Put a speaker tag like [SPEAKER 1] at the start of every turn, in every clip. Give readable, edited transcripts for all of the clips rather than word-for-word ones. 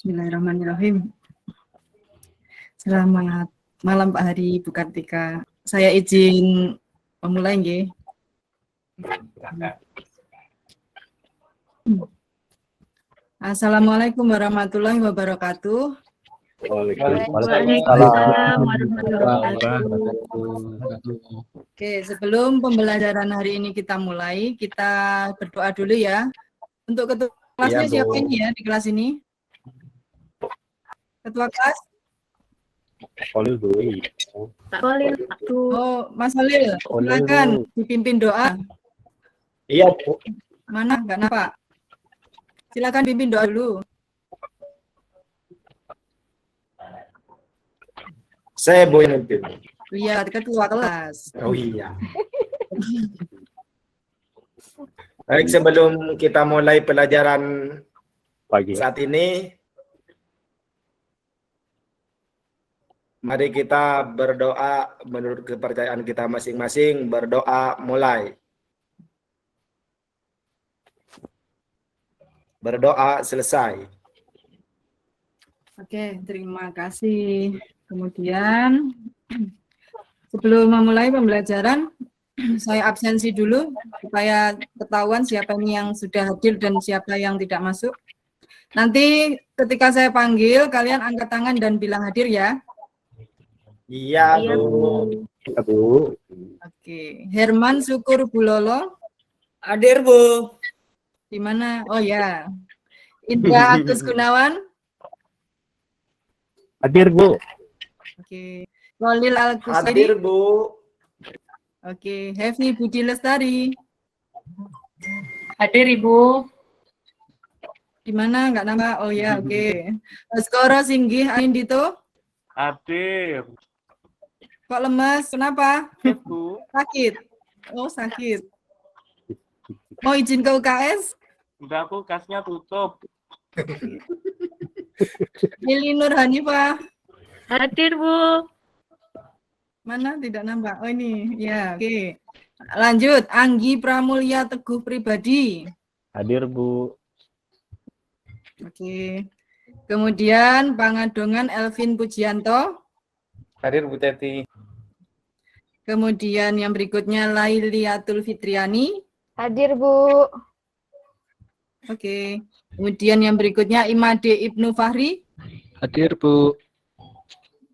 [SPEAKER 1] Bismillahirrahmanirrahim. Selamat malam Pak Hari, Bu Kartika. Saya izin memulai nggih. Assalamualaikum warahmatullahi wabarakatuh.
[SPEAKER 2] Waalaikumsalam warahmatullahi wabarakatuh.
[SPEAKER 1] Oke, sebelum pembelajaran hari ini kita mulai, kita berdoa dulu ya. Untuk ketua kelasnya siapa ini ya di kelas ini? Ketua kelas?
[SPEAKER 2] Kolil Bu.
[SPEAKER 3] Pak Kolil.
[SPEAKER 1] Oh, Mas Holil, silakan dipimpin doa.
[SPEAKER 2] Iya Bu.
[SPEAKER 1] Mana? Enggak nampak. Silakan pimpin doa dulu.
[SPEAKER 2] Saya Bu yang pimpin.
[SPEAKER 1] Iya, ketua kelas.
[SPEAKER 2] Oh iya. Baik, sebelum kita mulai pelajaran pagi saat ini, mari kita berdoa menurut kepercayaan kita masing-masing. Berdoa mulai. Berdoa selesai.
[SPEAKER 1] Oke, terima kasih. Kemudian, sebelum memulai pembelajaran, saya absensi dulu supaya ketahuan siapa ini yang sudah hadir dan siapa yang tidak masuk. Nanti ketika saya panggil, kalian angkat tangan dan bilang hadir ya.
[SPEAKER 2] Iya Bu. Iya Bu.
[SPEAKER 1] Oke, Herman Syukur Bulolo.
[SPEAKER 4] Hadir Bu.
[SPEAKER 1] Di mana? Oh ya. Indra Agus Gunawan.
[SPEAKER 2] Hadir Bu.
[SPEAKER 1] Oke. Kolil Al-Kusari.
[SPEAKER 2] Hadir Bu.
[SPEAKER 1] Oke, Hevi Budi Lestari.
[SPEAKER 3] Hadir Ibu.
[SPEAKER 1] Di mana? Enggak nama. Oh ya, oke. Skoro Singgih Andito.
[SPEAKER 5] Hadir.
[SPEAKER 1] Kok lemas? Kenapa?
[SPEAKER 5] Bu.
[SPEAKER 1] Sakit. Oh, sakit. Mau izin ke UKS?
[SPEAKER 5] Enggak, Bu, kasnya tutup.
[SPEAKER 1] Lili Nur Hanifah.
[SPEAKER 3] Hadir Bu.
[SPEAKER 1] Mana? Tidak nampak. Oh ini. Ya, oke. Lanjut. Anggi Pramulya Teguh Pribadi.
[SPEAKER 2] Hadir Bu.
[SPEAKER 1] Oke. Kemudian Pangadongan Elvin Pujianto.
[SPEAKER 2] Hadir Bu Teti.
[SPEAKER 1] Kemudian yang berikutnya Lailiatul Fitriani.
[SPEAKER 3] Hadir Bu.
[SPEAKER 1] Oke. Kemudian yang berikutnya Imade Ibnu Fahri.
[SPEAKER 2] Hadir Bu.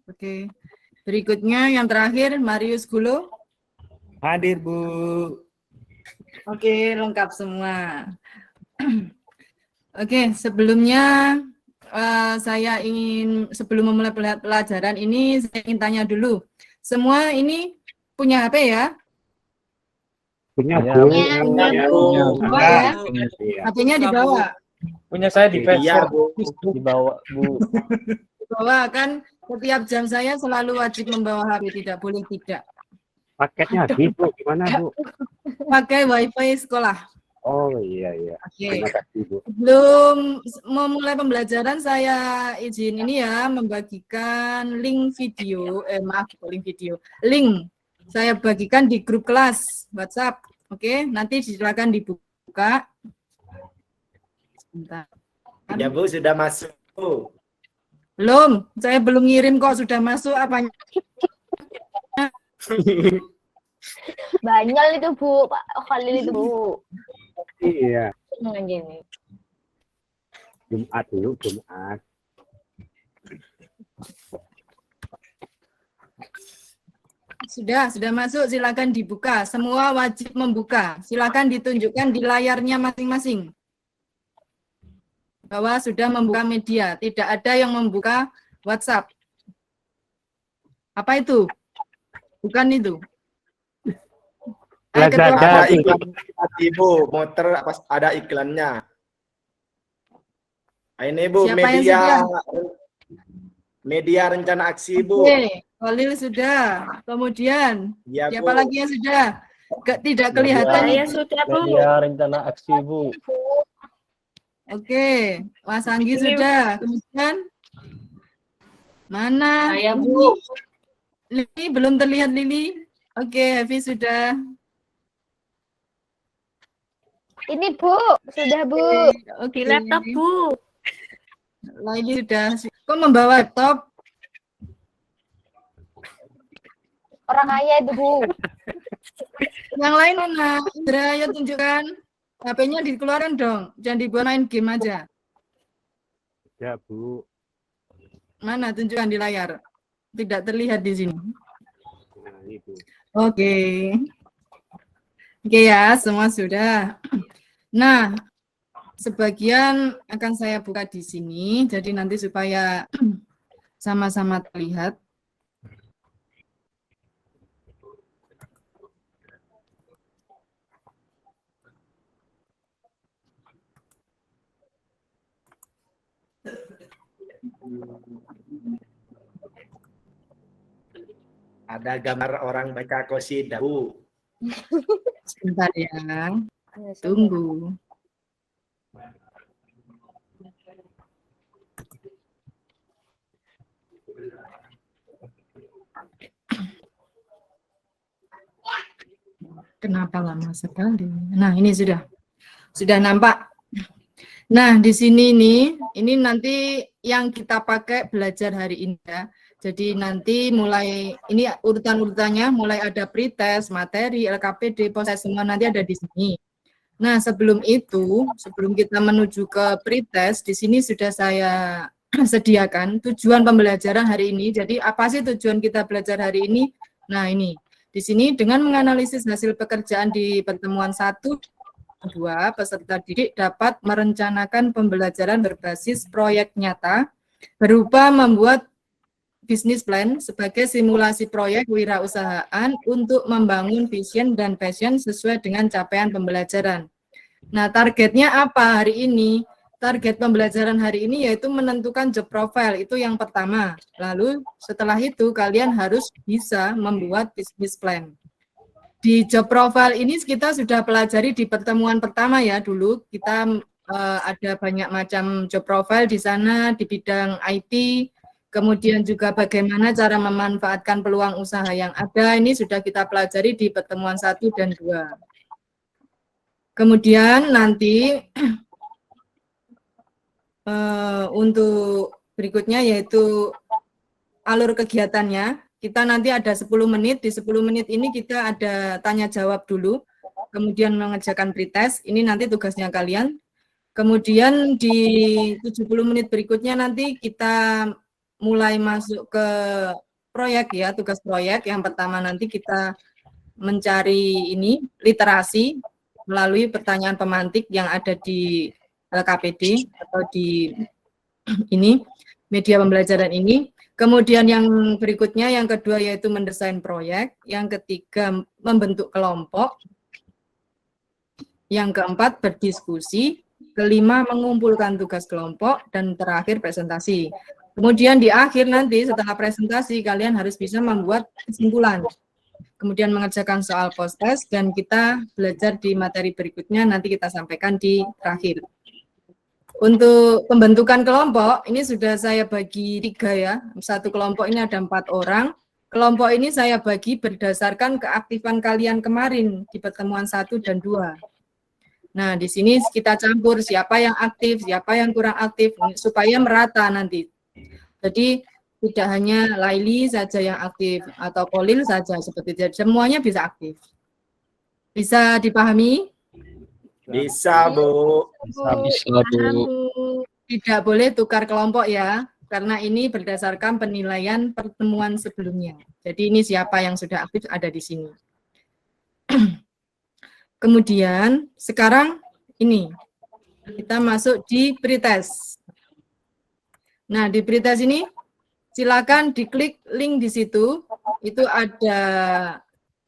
[SPEAKER 1] Oke. Berikutnya yang terakhir Marius Gulo.
[SPEAKER 2] Hadir Bu.
[SPEAKER 1] Oke, lengkap semua. Oke, sebelumnya saya ingin sebelum memulai pelajaran ini saya ingin tanya dulu. Semua ini punya HP ya?
[SPEAKER 2] Punya Bu.
[SPEAKER 1] Bawa ya? HP-nya dibawa.
[SPEAKER 5] Punya saya di
[SPEAKER 2] Iya
[SPEAKER 5] Facebook.
[SPEAKER 2] Bu. Dibawa Bu.
[SPEAKER 1] Dibawa kan setiap jam saya selalu wajib membawa HP, tidak boleh tidak.
[SPEAKER 2] Paketnya habis Bu. Gimana Bu?
[SPEAKER 1] Pakai WiFi sekolah.
[SPEAKER 2] Oh iya iya.
[SPEAKER 1] Oke.
[SPEAKER 2] Terima kasih Bu.
[SPEAKER 1] Sebelum memulai pembelajaran saya izin ini ya membagikan link video, link saya bagikan di grup kelas WhatsApp. Oke, nanti silakan dibuka. Sebentar.
[SPEAKER 2] Ya Bu, sudah masuk Bu.
[SPEAKER 1] Belum, saya belum ngirim kok sudah masuk apanya?
[SPEAKER 3] Banyak itu Bu, Pak Khalil itu Bu.
[SPEAKER 2] Iya.
[SPEAKER 3] Gini.
[SPEAKER 2] Jumat dulu, Jumat.
[SPEAKER 1] Sudah masuk, silakan dibuka. Semua wajib membuka. Silakan ditunjukkan di layarnya masing-masing. Bahwa sudah membuka media, tidak ada yang membuka WhatsApp. Apa itu? Bukan itu.
[SPEAKER 2] Ada iklan Ibu, motor ada iklannya. Ini Bu, media rencana aksi Bu.
[SPEAKER 1] Oke, Khalil sudah. Kemudian
[SPEAKER 2] Ya,
[SPEAKER 1] siapa
[SPEAKER 2] Bu.
[SPEAKER 1] lagi yang sudah? Tidak kelihatan.
[SPEAKER 3] Saya sudah Bu.
[SPEAKER 2] Media rencana aksi Bu.
[SPEAKER 1] Oke, Mas Anggi sudah. Kemudian mana?
[SPEAKER 3] Saya Bu.
[SPEAKER 1] Lili belum terlihat Lili. Oke, Hevi sudah.
[SPEAKER 3] Ini Bu, sudah Bu.
[SPEAKER 1] Oke.
[SPEAKER 3] Di laptop Bu.
[SPEAKER 1] Lagi sudah. Kok membawa laptop?
[SPEAKER 3] Orang kaya itu, Bu.
[SPEAKER 1] Yang lain mana? Indra, ayo tunjukkan. HP-nya dikeluarin dong. Jangan dibuat main game aja.
[SPEAKER 5] Ya, Bu.
[SPEAKER 1] Mana? Tunjukkan di layar. Tidak terlihat di sini.
[SPEAKER 5] Nah, itu.
[SPEAKER 1] Oke. Oke ya, semua sudah. Nah, sebagian akan saya buka di sini. Jadi nanti supaya sama-sama terlihat.
[SPEAKER 2] Ada gambar orang baca qasidah, Bu.
[SPEAKER 1] Sebentar ya. Tunggu. Kenapa lama sekali? Nah, ini sudah nampak. Nah, di sini ini nanti yang kita pakai belajar hari ini ya. Jadi nanti mulai ini urutan-urutannya mulai ada pretest, materi, LKPD, proses semua nanti ada di sini. Nah, sebelum itu, sebelum kita menuju ke pretest, di sini sudah saya sediakan tujuan pembelajaran hari ini. Jadi apa sih tujuan kita belajar hari ini? Nah, ini di sini dengan menganalisis hasil pekerjaan di pertemuan 1, 2, peserta didik dapat merencanakan pembelajaran berbasis proyek nyata berupa membuat bisnis plan sebagai simulasi proyek wirausahaan untuk membangun vision dan passion sesuai dengan capaian pembelajaran. Nah, targetnya apa hari ini? Target pembelajaran hari ini yaitu menentukan job profile, itu yang pertama. Lalu setelah itu kalian harus bisa membuat bisnis plan. Di job profile ini kita sudah pelajari di pertemuan pertama ya dulu. Kita ada banyak macam job profile di sana di bidang IT, kemudian juga bagaimana cara memanfaatkan peluang usaha yang ada. Ini sudah kita pelajari di pertemuan 1 dan 2. Kemudian nanti untuk berikutnya yaitu alur kegiatannya. Kita nanti ada 10 menit, di 10 menit ini kita ada tanya jawab dulu, kemudian mengerjakan pretest, ini nanti tugasnya kalian. Kemudian di 70 menit berikutnya nanti kita mulai masuk ke proyek ya, tugas proyek. Yang pertama nanti kita mencari ini literasi melalui pertanyaan pemantik yang ada di LKPD atau di ini media pembelajaran ini. Kemudian yang berikutnya, yang kedua yaitu mendesain proyek, yang ketiga membentuk kelompok, yang keempat berdiskusi, kelima mengumpulkan tugas kelompok, dan terakhir presentasi. Kemudian di akhir nanti setelah presentasi kalian harus bisa membuat kesimpulan. Kemudian mengerjakan soal post-test dan kita belajar di materi berikutnya nanti kita sampaikan di terakhir. Untuk pembentukan kelompok, ini sudah saya bagi 3 ya. Satu kelompok ini ada 4 orang. Kelompok ini saya bagi berdasarkan keaktifan kalian kemarin di pertemuan 1 dan 2. Nah, di sini kita campur siapa yang aktif, siapa yang kurang aktif, supaya merata nanti. Jadi, tidak hanya Laili saja yang aktif, atau Kolil saja, seperti itu. Semuanya bisa aktif. Bisa dipahami?
[SPEAKER 2] Bisa, Bu.
[SPEAKER 3] Bisa, Bu.
[SPEAKER 1] Tidak boleh tukar kelompok ya, karena ini berdasarkan penilaian pertemuan sebelumnya. Jadi ini siapa yang sudah aktif ada di sini. Kemudian sekarang ini kita masuk di pretest. Nah, di pretest ini silakan diklik link di situ. Itu ada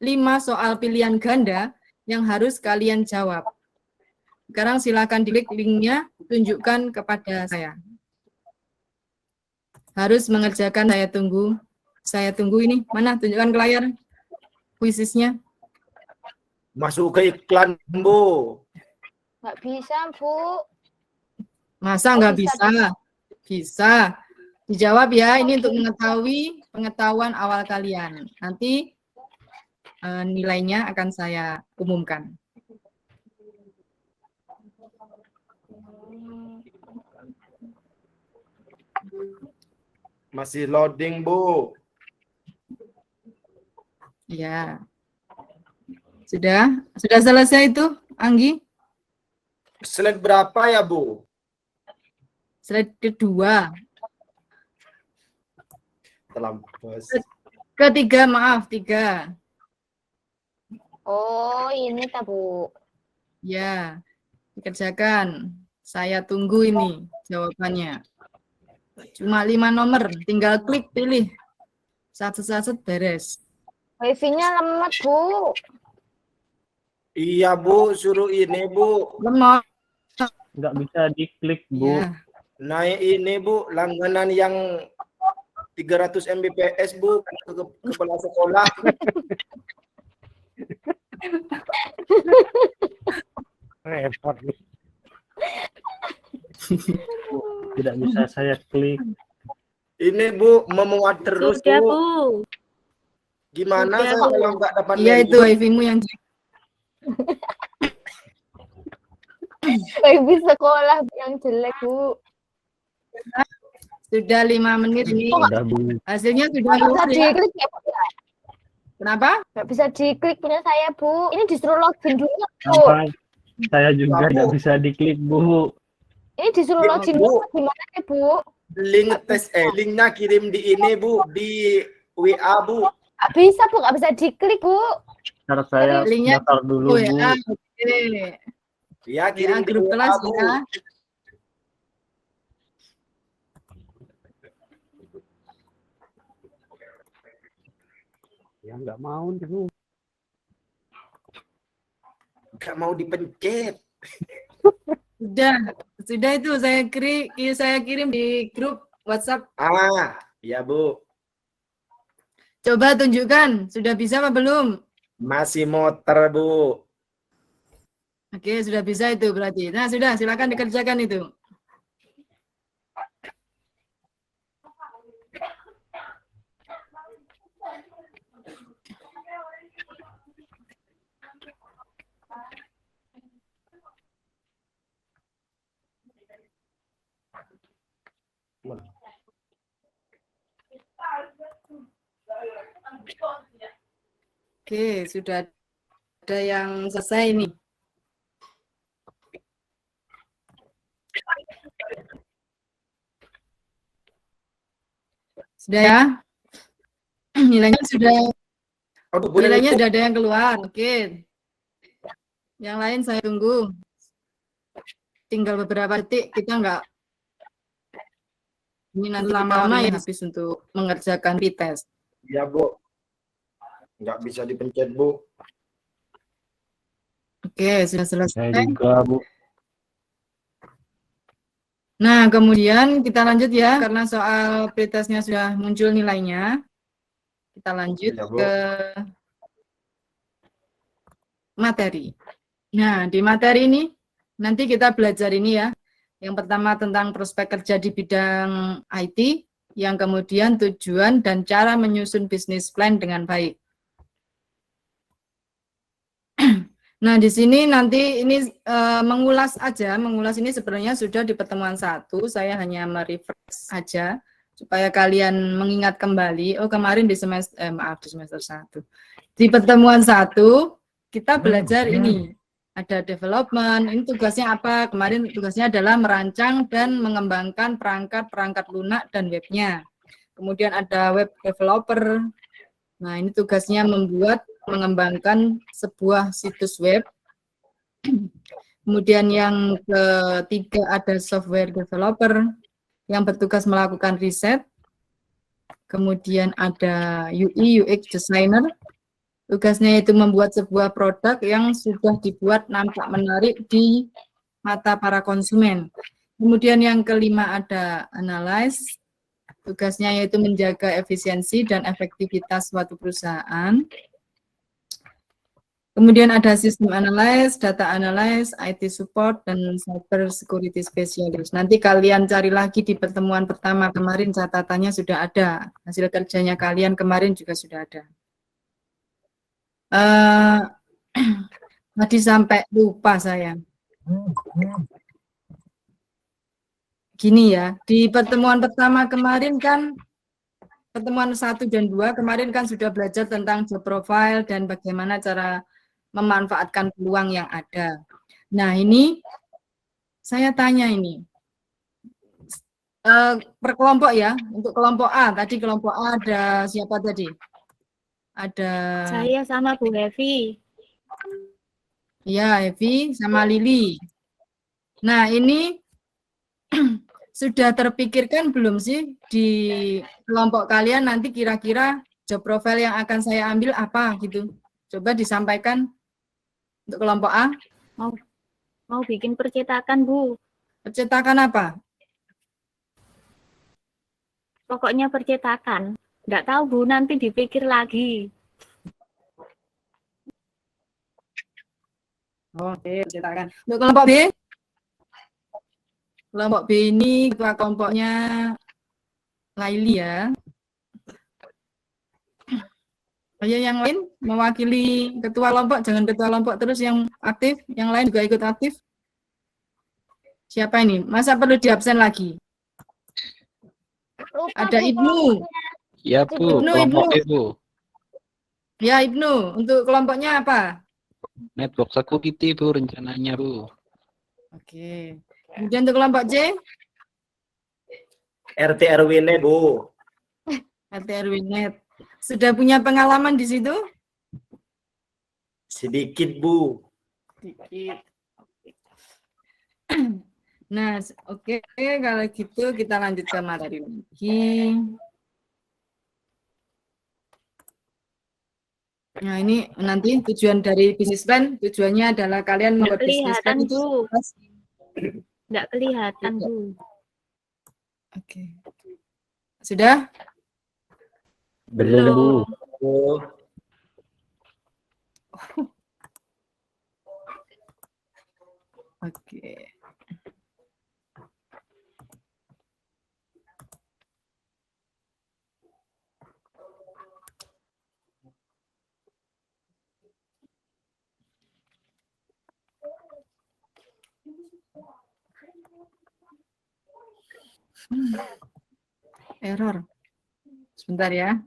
[SPEAKER 1] 5 soal pilihan ganda yang harus kalian jawab. Sekarang silakan diklik linknya, tunjukkan kepada saya. Harus mengerjakan, saya tunggu ini. Mana? Tunjukkan ke layar kuisisnya.
[SPEAKER 2] Masuk ke iklan, Bu.
[SPEAKER 3] Nggak bisa, Bu.
[SPEAKER 1] Masa nggak bisa? Bisa. Dijawab ya, ini untuk mengetahui pengetahuan awal kalian. Nanti nilainya akan saya umumkan.
[SPEAKER 2] Masih loading, Bu.
[SPEAKER 1] Ya. Sudah selesai itu, Anggi?
[SPEAKER 2] Slide berapa ya, Bu?
[SPEAKER 1] Slide kedua.
[SPEAKER 2] Terlampau.
[SPEAKER 1] Ketiga, maaf, 3.
[SPEAKER 3] Oh, ini tak, Bu.
[SPEAKER 1] Ya, dikerjakan. Saya tunggu ini jawabannya. Cuma 5 nomor, tinggal klik pilih. Satu-satu beres.
[SPEAKER 3] Wifi-nya lemot, Bu.
[SPEAKER 2] Iya, Bu, suruh ini, Bu.
[SPEAKER 1] Lemot.
[SPEAKER 5] Nggak bisa diklik, Bu.
[SPEAKER 1] Ya.
[SPEAKER 2] Naik ini, Bu, langganan yang 300 Mbps, Bu, ke kepala sekolah.
[SPEAKER 5] Repot nih. Tidak bisa saya klik.
[SPEAKER 2] Ini, Bu, memuat terus,
[SPEAKER 6] Sudah,
[SPEAKER 2] Bu.
[SPEAKER 6] Bu.
[SPEAKER 2] Gimana
[SPEAKER 6] Sudah,
[SPEAKER 2] saya
[SPEAKER 6] Bu.
[SPEAKER 2] kalau nggak dapat
[SPEAKER 1] Iya, itu wifi-mu yang
[SPEAKER 3] Wifi sekolah yang jelek, Bu.
[SPEAKER 1] sudah 5 menit ini.
[SPEAKER 5] Udah, Bu.
[SPEAKER 1] Hasilnya sudah
[SPEAKER 3] Nggak bisa
[SPEAKER 1] keluar ya.
[SPEAKER 3] diklik ya, Bu.
[SPEAKER 1] Kenapa?
[SPEAKER 3] Nggak bisa diklik punya saya, Bu. Ini disuruh login dulu, Bu.
[SPEAKER 5] Sampai saya juga nggak bisa diklik, Bu.
[SPEAKER 3] Ini disuruh
[SPEAKER 2] Ya,
[SPEAKER 3] login
[SPEAKER 2] Bu.
[SPEAKER 3] dulu. Gimana ya, Bu?
[SPEAKER 2] Linknya kirim di ini, Bu, di WA, Bu.
[SPEAKER 3] Nggak bisa, Bu. Nggak bisa diklik, Bu.
[SPEAKER 5] Ntar saya
[SPEAKER 1] Linknya
[SPEAKER 5] daftar dulu,
[SPEAKER 1] Oh
[SPEAKER 5] Bu.
[SPEAKER 1] ya, oke.
[SPEAKER 2] Ya,
[SPEAKER 1] Ya,
[SPEAKER 2] kirim di
[SPEAKER 1] grup
[SPEAKER 2] WA,
[SPEAKER 1] kelas
[SPEAKER 2] Bu.
[SPEAKER 1] ya.
[SPEAKER 5] Ya nggak mau nih, Bu.
[SPEAKER 2] Nggak mau dipencet.
[SPEAKER 1] Sudah itu saya kirim di grup WhatsApp.
[SPEAKER 2] Ya, Bu.
[SPEAKER 1] Coba tunjukkan, sudah bisa apa belum?
[SPEAKER 2] Masih motor, Bu.
[SPEAKER 1] Oke, sudah bisa itu berarti. Nah, sudah, silakan dikerjakan itu. Oke, sudah ada yang selesai nih. Sudah ya? Nilainya sudah
[SPEAKER 2] Aduh, boleh,
[SPEAKER 1] Nilainya
[SPEAKER 2] Bu.
[SPEAKER 1] sudah ada yang keluar. Oke. Yang lain saya tunggu. Tinggal beberapa detik, kita nggak ini nanti lama-lama ya habis untuk mengerjakan pretest.
[SPEAKER 2] Ya, Bu. Nggak bisa dipencet, Bu.
[SPEAKER 1] Oke, sudah
[SPEAKER 5] Saya
[SPEAKER 1] selesai.
[SPEAKER 5] juga, Bu.
[SPEAKER 1] Nah, kemudian kita lanjut ya, karena soal pretestnya sudah muncul nilainya. Kita lanjut
[SPEAKER 2] Ya, Bu.
[SPEAKER 1] ke materi. Nah, di materi ini nanti kita belajar ini ya. Yang pertama tentang prospek kerja di bidang IT, yang kemudian tujuan dan cara menyusun bisnis plan dengan baik. Nah, di sini nanti ini mengulas ini sebenarnya sudah di pertemuan 1, saya hanya merefresh aja supaya kalian mengingat kembali. Oh, kemarin di semester di semester 1. Di pertemuan 1 kita belajar ini. Ada development, ini tugasnya apa? Kemarin tugasnya adalah merancang dan mengembangkan perangkat lunak dan webnya. Kemudian ada web developer. Nah, ini tugasnya mengembangkan sebuah situs web. Kemudian yang ketiga ada software developer yang bertugas melakukan riset. Kemudian ada UI UX designer. Tugasnya itu membuat sebuah produk yang sudah dibuat nampak menarik di mata para konsumen. Kemudian yang kelima ada analyze. Tugasnya yaitu menjaga efisiensi dan efektivitas suatu perusahaan. Kemudian ada sistem analyze, data analyze, IT support, dan cyber security specialist. Nanti kalian cari lagi di pertemuan pertama kemarin catatannya sudah ada. Hasil kerjanya kalian kemarin juga sudah ada. Tadi sampai lupa saya. Gini ya, di pertemuan pertama kemarin kan pertemuan 1 dan 2 kemarin kan sudah belajar tentang job profile dan bagaimana cara memanfaatkan peluang yang ada. Nah, ini saya tanya ini. Per kelompok ya, untuk kelompok A, tadi kelompok A ada siapa tadi? Ada
[SPEAKER 3] Saya sama Bu Hevi.
[SPEAKER 1] ya Evi sama Lili. Nah, ini sudah terpikirkan belum sih di kelompok kalian nanti kira-kira job profile yang akan saya ambil apa gitu? Coba disampaikan untuk kelompok A.
[SPEAKER 3] Mau bikin percetakan, Bu.
[SPEAKER 1] Percetakan apa?
[SPEAKER 3] Pokoknya percetakan. Nggak tahu, Bu, nanti dipikir lagi.
[SPEAKER 1] Oke, percetakan. Untuk kelompok B? Kelompok B ini ketua kelompoknya Laili ya. Ayo yang lain mewakili ketua kelompok, jangan ketua kelompok terus yang aktif, yang lain juga ikut aktif. Siapa ini? Masa perlu diabsen lagi?
[SPEAKER 3] Lupa,
[SPEAKER 1] Ada
[SPEAKER 3] Bu,
[SPEAKER 1] Ibnu.
[SPEAKER 6] Ya Bu,
[SPEAKER 1] Ibnu,
[SPEAKER 6] kelompok
[SPEAKER 1] Ibnu.
[SPEAKER 6] Ibu.
[SPEAKER 1] Ya Ibnu, untuk kelompoknya apa?
[SPEAKER 6] Network security Bu rencananya Bu.
[SPEAKER 1] Oke. Kemudian untuk kelompok C,
[SPEAKER 2] RT RW net Bu.
[SPEAKER 1] RT RW Net. Sudah punya pengalaman di situ?
[SPEAKER 2] Sedikit Bu.
[SPEAKER 1] Sedikit. Nah, oke, kalau gitu kita lanjut ke materi lagi. Nah, ini nanti tujuan dari bisnis plan, tujuannya adalah kalian
[SPEAKER 3] Nggak
[SPEAKER 1] membuat bisnis plan
[SPEAKER 3] kelihatan,
[SPEAKER 1] itu.
[SPEAKER 3] Bu. Nggak kelihatan, Bu.
[SPEAKER 1] Oke. Sudah?
[SPEAKER 5] Belum, Bu.
[SPEAKER 2] Bu.
[SPEAKER 1] Oke. Error. Sebentar ya.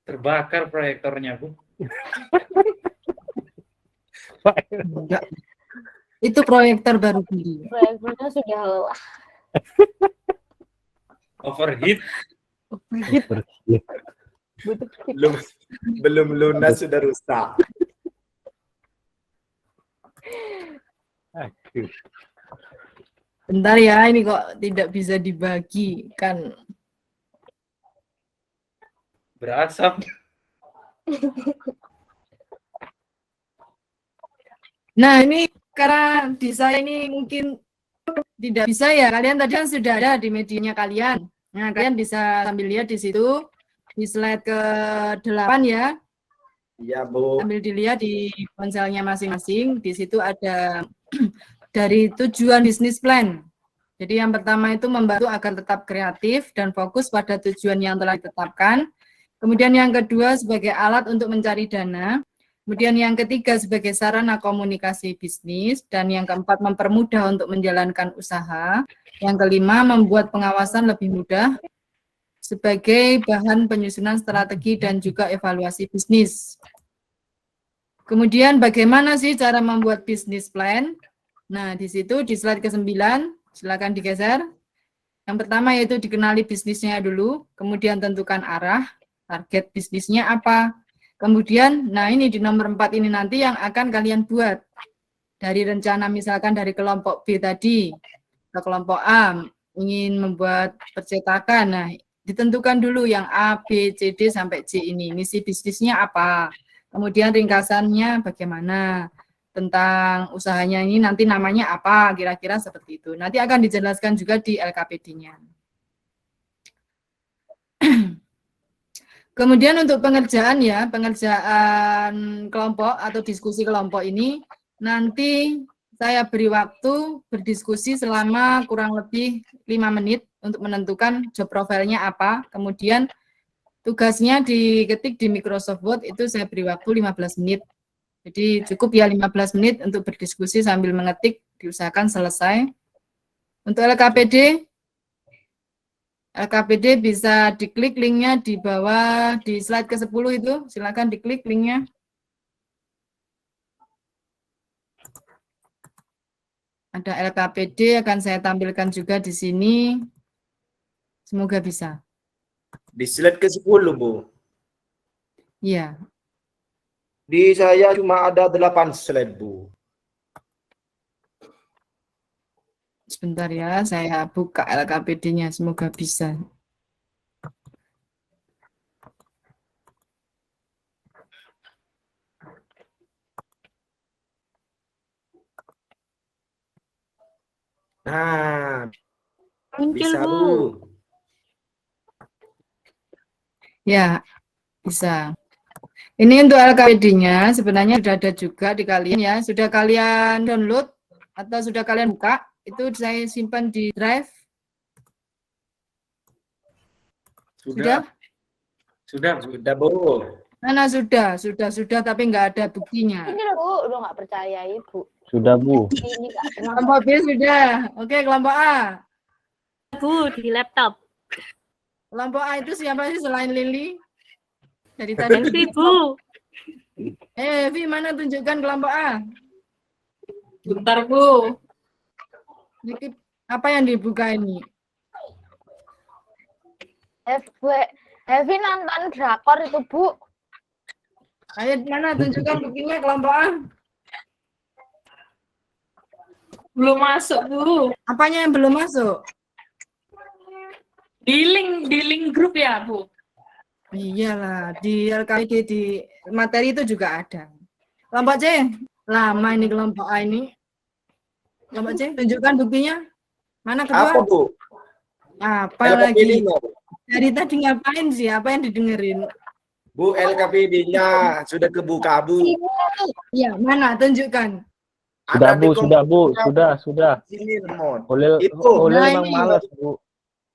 [SPEAKER 7] Terbakar proyektornya, Bu.
[SPEAKER 1] Enggak. Itu proyektor baru beli.
[SPEAKER 3] Proyektornya sudah lelah.
[SPEAKER 7] Overheat.
[SPEAKER 2] Belum lunas sudah rusak.
[SPEAKER 5] Aduh.
[SPEAKER 1] Bentar ya, ini kok tidak bisa dibagikan.
[SPEAKER 7] Berasap.
[SPEAKER 1] Nah, ini karena di saya ini mungkin tidak bisa ya. Kalian tadi kan sudah ada di medianya kalian. Nah, kalian bisa sambil lihat di situ, di slide ke-8 ya.
[SPEAKER 2] Iya Bu.
[SPEAKER 1] Sambil dilihat di ponselnya masing-masing. Di situ ada dari tujuan bisnis plan. Jadi yang pertama itu membantu agar tetap kreatif dan fokus pada tujuan yang telah ditetapkan. Kemudian yang kedua sebagai alat untuk mencari dana. Kemudian yang ketiga sebagai sarana komunikasi bisnis. Dan yang keempat mempermudah untuk menjalankan usaha. Yang kelima membuat pengawasan lebih mudah sebagai bahan penyusunan strategi dan juga evaluasi bisnis. Kemudian bagaimana sih cara membuat bisnis plan? Nah, di situ di slide ke-9, silakan digeser. Yang pertama yaitu dikenali bisnisnya dulu, kemudian tentukan arah, target bisnisnya apa. Kemudian, nah ini di nomor 4 ini nanti yang akan kalian buat. Dari rencana misalkan dari kelompok B tadi, ke kelompok A, ingin membuat percetakan. Nah, ditentukan dulu yang A, B, C, D, sampai C ini. Misi bisnisnya apa? Kemudian ringkasannya bagaimana? Tentang usahanya ini nanti namanya apa? Kira-kira seperti itu. Nanti akan dijelaskan juga di LKPD-nya. Kemudian untuk pengerjaan ya, pengerjaan kelompok atau diskusi kelompok ini, nanti saya beri waktu berdiskusi selama kurang lebih 5 menit untuk menentukan job profile-nya apa. Kemudian tugasnya diketik di Microsoft Word, itu saya beri waktu 15 menit. Jadi cukup ya 15 menit untuk berdiskusi sambil mengetik, diusahakan selesai. Untuk LKPD, LKPD bisa diklik linknya di bawah di slide ke-10 itu, silakan diklik linknya. Ada LKPD akan saya tampilkan juga di sini. Semoga bisa.
[SPEAKER 2] Di slide ke-10, Bu.
[SPEAKER 1] Iya.
[SPEAKER 2] Di saya cuma ada 8 slide, Bu.
[SPEAKER 1] Sebentar ya, saya buka LKPD-nya, semoga bisa.
[SPEAKER 2] Nah,
[SPEAKER 3] Muncul,
[SPEAKER 2] bisa,
[SPEAKER 3] Bu.
[SPEAKER 2] Bu.
[SPEAKER 1] Ya, bisa. Ini untuk LKPD-nya sebenarnya sudah ada juga di kalian ya. Sudah kalian download atau sudah kalian buka? Itu saya simpan di drive. Sudah?
[SPEAKER 7] Sudah, Bu.
[SPEAKER 2] Sudah, Bu.
[SPEAKER 1] Mana sudah, tapi nggak ada buktinya.
[SPEAKER 8] Ini loh, Bu, udah nggak percaya Ibu.
[SPEAKER 5] Sudah, Bu.
[SPEAKER 8] Ini nggak pernah.
[SPEAKER 1] Kelompok B sudah. Oke, kelompok A.
[SPEAKER 3] Bu, di laptop.
[SPEAKER 1] Kelompok A itu siapa sih selain Lili? Dari tadi.
[SPEAKER 3] Elvi, Bu.
[SPEAKER 1] Vi, mana tunjukkan kelompok A?
[SPEAKER 4] Bentar, Bu.
[SPEAKER 1] Ini apa yang dibuka ini?
[SPEAKER 8] Heavy nonton drakor itu, Bu.
[SPEAKER 1] Ayo, mana tunjukkan buktinya kelompok A?
[SPEAKER 4] Belum masuk, Bu.
[SPEAKER 1] Apanya yang belum masuk?
[SPEAKER 4] Di link grup ya, Bu.
[SPEAKER 1] Iyalah, di LKPD di materi itu juga ada. Kelompok C, lama ini kelompok A ini. Kelompok C, tunjukkan buktinya. Mana kedua?
[SPEAKER 2] Apa, Bu?
[SPEAKER 1] Apa lagi?
[SPEAKER 2] LKPD-nya, Bu.
[SPEAKER 1] Dari tadi ngapain sih? Apa yang didengerin?
[SPEAKER 2] Bu, LKPD-nya sudah kebuka, Bu.
[SPEAKER 1] Iya, mana? Tunjukkan.
[SPEAKER 5] Sudah,
[SPEAKER 2] Ada di
[SPEAKER 5] Bu, sudah, Bu.
[SPEAKER 2] komputer,
[SPEAKER 5] Sudah.
[SPEAKER 2] Sini, remote.
[SPEAKER 5] Oleh
[SPEAKER 2] Itu.
[SPEAKER 1] Nah,
[SPEAKER 5] memang
[SPEAKER 1] ini.
[SPEAKER 5] malas, Bu.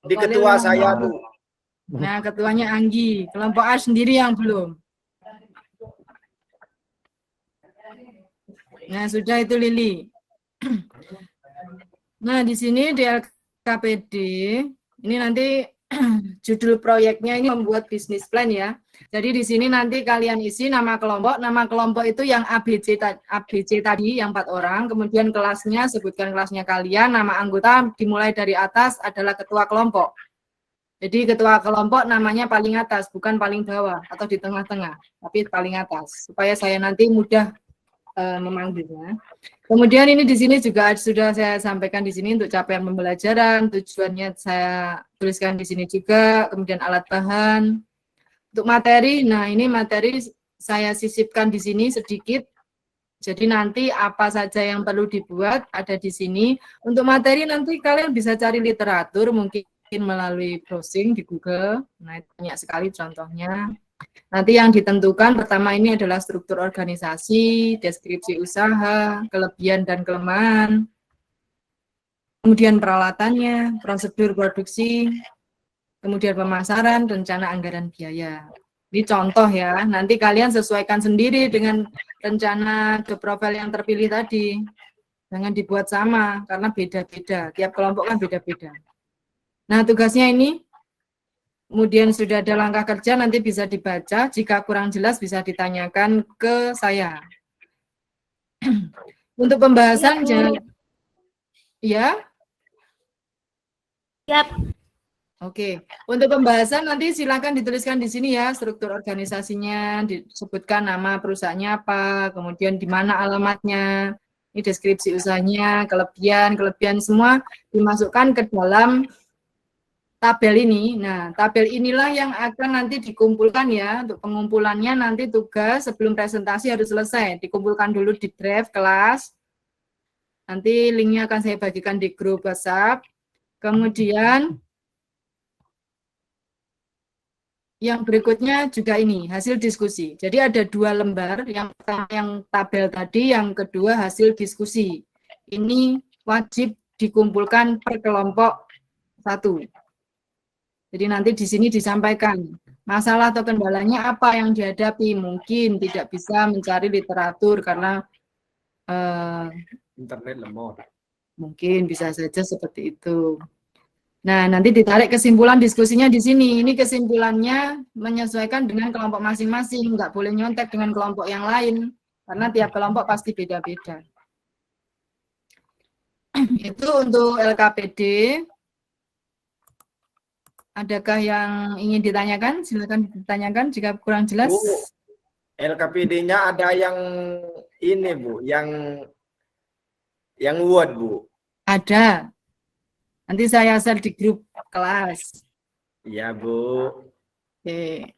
[SPEAKER 2] Di ketua saya, Bu.
[SPEAKER 1] Nah, ketuanya Anggi. Kelompok A sendiri yang belum. Nah, sudah itu Lili. Nah, di sini di LKPD, ini nanti judul proyeknya ini membuat bisnis plan ya. Jadi di sini nanti kalian isi nama kelompok itu yang ABC tadi yang 4 orang, kemudian kelasnya, sebutkan kelasnya kalian, nama anggota dimulai dari atas adalah ketua kelompok. Jadi ketua kelompok namanya paling atas, bukan paling bawah atau di tengah-tengah, tapi paling atas, supaya saya nanti mudah memanggilnya. Kemudian ini di sini juga sudah saya sampaikan di sini untuk capaian pembelajaran, tujuannya saya tuliskan di sini juga, kemudian alat bahan. Untuk materi, nah ini materi saya sisipkan di sini sedikit. Jadi nanti apa saja yang perlu dibuat ada di sini. Untuk materi nanti kalian bisa cari literatur mungkin melalui browsing di Google. Nah, banyak sekali contohnya. Nanti yang ditentukan pertama ini adalah struktur organisasi, deskripsi usaha, kelebihan dan kelemahan, kemudian peralatannya, prosedur produksi, kemudian pemasaran, rencana anggaran biaya. Ini contoh ya, nanti kalian sesuaikan sendiri dengan rencana job profile yang terpilih tadi. Jangan dibuat sama, karena beda-beda, tiap kelompok kan beda-beda. Nah, tugasnya ini, kemudian sudah ada langkah kerja, nanti bisa dibaca, jika kurang jelas bisa ditanyakan ke saya. Untuk pembahasan, ya?
[SPEAKER 3] Siap.
[SPEAKER 1] Oke, untuk pembahasan nanti silakan dituliskan di sini ya, struktur organisasinya, disebutkan nama perusahaannya apa, kemudian di mana alamatnya, ini deskripsi usahanya, kelebihan semua dimasukkan ke dalam tabel ini. Nah, tabel inilah yang akan nanti dikumpulkan ya. Untuk pengumpulannya nanti tugas sebelum presentasi harus selesai. Dikumpulkan dulu di drive kelas. Nanti linknya akan saya bagikan di grup WhatsApp. Kemudian yang berikutnya juga ini, hasil diskusi. Jadi ada 2 lembar, yang pertama yang tabel tadi, yang kedua hasil diskusi. Ini wajib dikumpulkan per kelompok 1. Jadi nanti di sini disampaikan masalah atau kendalanya apa yang dihadapi. Mungkin tidak bisa mencari literatur karena
[SPEAKER 2] Internet lemot.
[SPEAKER 1] mungkin bisa saja seperti itu. Nah, nanti ditarik kesimpulan diskusinya di sini. Ini kesimpulannya menyesuaikan dengan kelompok masing-masing, nggak boleh nyontek dengan kelompok yang lain, karena tiap kelompok pasti beda-beda. Itu untuk LKPD. Adakah yang ingin ditanyakan? Silakan ditanyakan jika kurang jelas.
[SPEAKER 2] Bu, LKPD-nya ada yang ini Bu, yang Word Bu.
[SPEAKER 1] Ada. Nanti saya share di grup kelas.
[SPEAKER 2] Iya Bu.
[SPEAKER 1] Oke.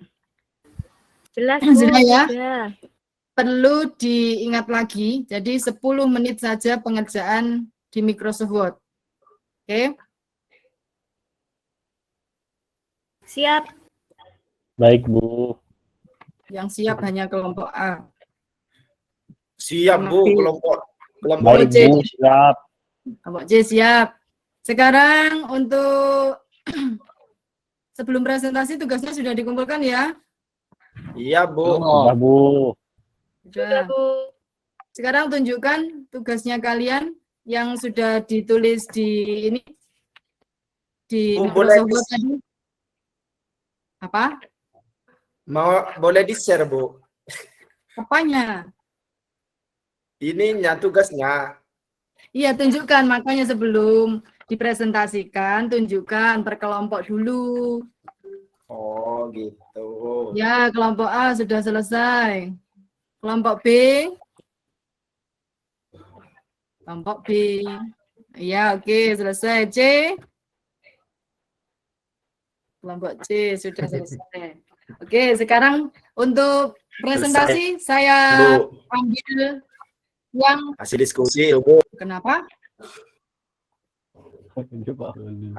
[SPEAKER 3] Jelas, Bu.
[SPEAKER 1] Sudah ya?
[SPEAKER 3] Sudah.
[SPEAKER 1] Perlu diingat lagi, jadi 10 menit saja pengerjaan di Microsoft Word. Oke?
[SPEAKER 3] Siap.
[SPEAKER 5] Baik, Bu.
[SPEAKER 1] Yang siap hanya kelompok A.
[SPEAKER 2] Siap Bu,
[SPEAKER 1] Oke.
[SPEAKER 2] kelompok
[SPEAKER 5] Baik,
[SPEAKER 1] C.
[SPEAKER 5] Bu. Siap.
[SPEAKER 1] Kelompok C siap. Sekarang untuk sebelum presentasi tugasnya sudah dikumpulkan ya?
[SPEAKER 2] Iya Bu.
[SPEAKER 5] Sudah, Bu.
[SPEAKER 3] Sudah,
[SPEAKER 1] Sudah.
[SPEAKER 3] Bu.
[SPEAKER 1] Sekarang tunjukkan tugasnya kalian yang sudah ditulis di ini di
[SPEAKER 2] Bu,
[SPEAKER 1] Microsoft
[SPEAKER 2] boleh
[SPEAKER 1] Word tadi. Apa?
[SPEAKER 2] Boleh di-share Bu.
[SPEAKER 1] Apanya?
[SPEAKER 2] Ininya tugasnya.
[SPEAKER 1] Iya, tunjukkan. Makanya sebelum dipresentasikan, tunjukkan per kelompok dulu.
[SPEAKER 2] Oh gitu.
[SPEAKER 1] Ya, kelompok A sudah selesai. Kelompok B. Kelompok B. Ya, oke, selesai. C. Kelompok C sudah selesai. Oke, sekarang untuk presentasi saya
[SPEAKER 2] Bu,
[SPEAKER 1] ambil yang
[SPEAKER 2] hasil diskusi Bu.
[SPEAKER 1] kenapa?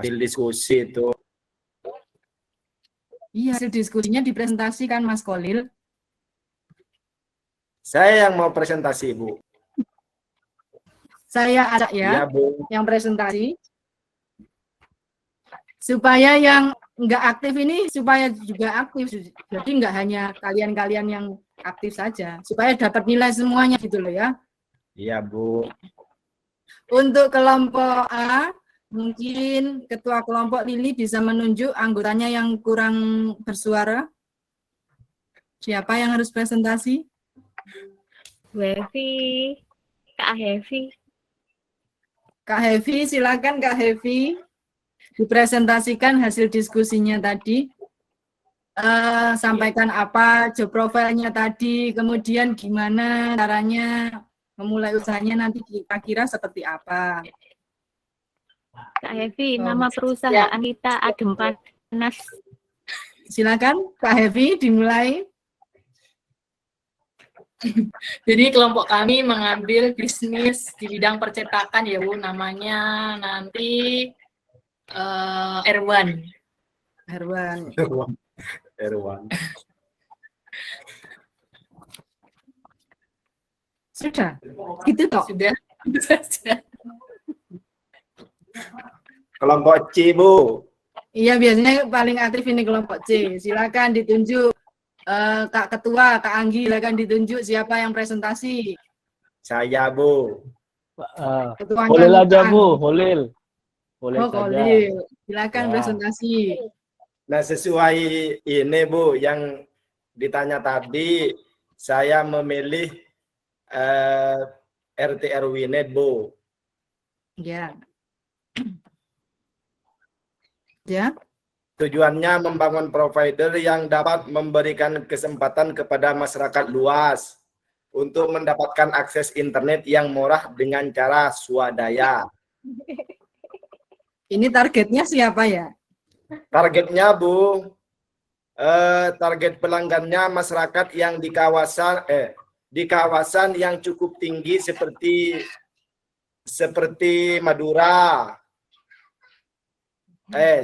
[SPEAKER 2] Hasil diskusi itu.
[SPEAKER 1] Iya, hasil diskusinya dipresentasikan Mas Kolil.
[SPEAKER 2] Saya yang mau presentasi Bu.
[SPEAKER 1] Saya ajak
[SPEAKER 2] Iya
[SPEAKER 1] ya,
[SPEAKER 2] Bu.
[SPEAKER 1] yang presentasi. Supaya yang nggak aktif ini supaya juga aktif. Jadi nggak hanya kalian-kalian yang aktif saja. Supaya dapat nilai semuanya gitu loh ya.
[SPEAKER 2] Iya Bu.
[SPEAKER 1] Untuk kelompok A, mungkin ketua kelompok Lili bisa menunjuk anggotanya yang kurang bersuara. Siapa yang harus presentasi?
[SPEAKER 3] Bu Hevi. Kak Hevi.
[SPEAKER 1] Kak Hevi, silakan Kak Hevi. Dipresentasikan hasil diskusinya tadi. Sampaikan apa job profile-nya tadi, kemudian gimana caranya memulai usahanya nanti kira-kira seperti apa.
[SPEAKER 3] Kak Hevi,
[SPEAKER 1] Oh,
[SPEAKER 3] nama perusahaan kita Adem Panas.
[SPEAKER 1] Silakan Kak Hevi dimulai.
[SPEAKER 4] Jadi kelompok kami mengambil bisnis di bidang percetakan ya Bu, namanya nanti Erwan.
[SPEAKER 1] Herwan.
[SPEAKER 2] Erwan.
[SPEAKER 1] Sudah. Gitu toh.
[SPEAKER 4] Sudah. Itu saja.
[SPEAKER 2] Kelompok C Bu.
[SPEAKER 1] Iya, biasanya paling aktif ini kelompok C. Silakan ditunjuk Kak Ketua, Kak Anggi, silakan ditunjuk siapa yang presentasi.
[SPEAKER 2] Saya Bu.
[SPEAKER 1] Ketuanya
[SPEAKER 5] Holil aja,
[SPEAKER 1] Kak
[SPEAKER 5] Bu.
[SPEAKER 1] Anggi.
[SPEAKER 5] Holil. Holil
[SPEAKER 1] Oh,
[SPEAKER 5] saja.
[SPEAKER 1] Kolil. Silakan
[SPEAKER 5] Ya.
[SPEAKER 1] presentasi.
[SPEAKER 2] Nah, sesuai ini Bu yang ditanya tadi, saya memilih RT RW Net Bu.
[SPEAKER 1] Ya. Ya.
[SPEAKER 2] Tujuannya membangun provider yang dapat memberikan kesempatan kepada masyarakat luas untuk mendapatkan akses internet yang murah dengan cara swadaya.
[SPEAKER 1] Ini targetnya siapa ya?
[SPEAKER 2] Targetnya Bu, target pelanggannya masyarakat yang di kawasan yang cukup tinggi seperti Madura,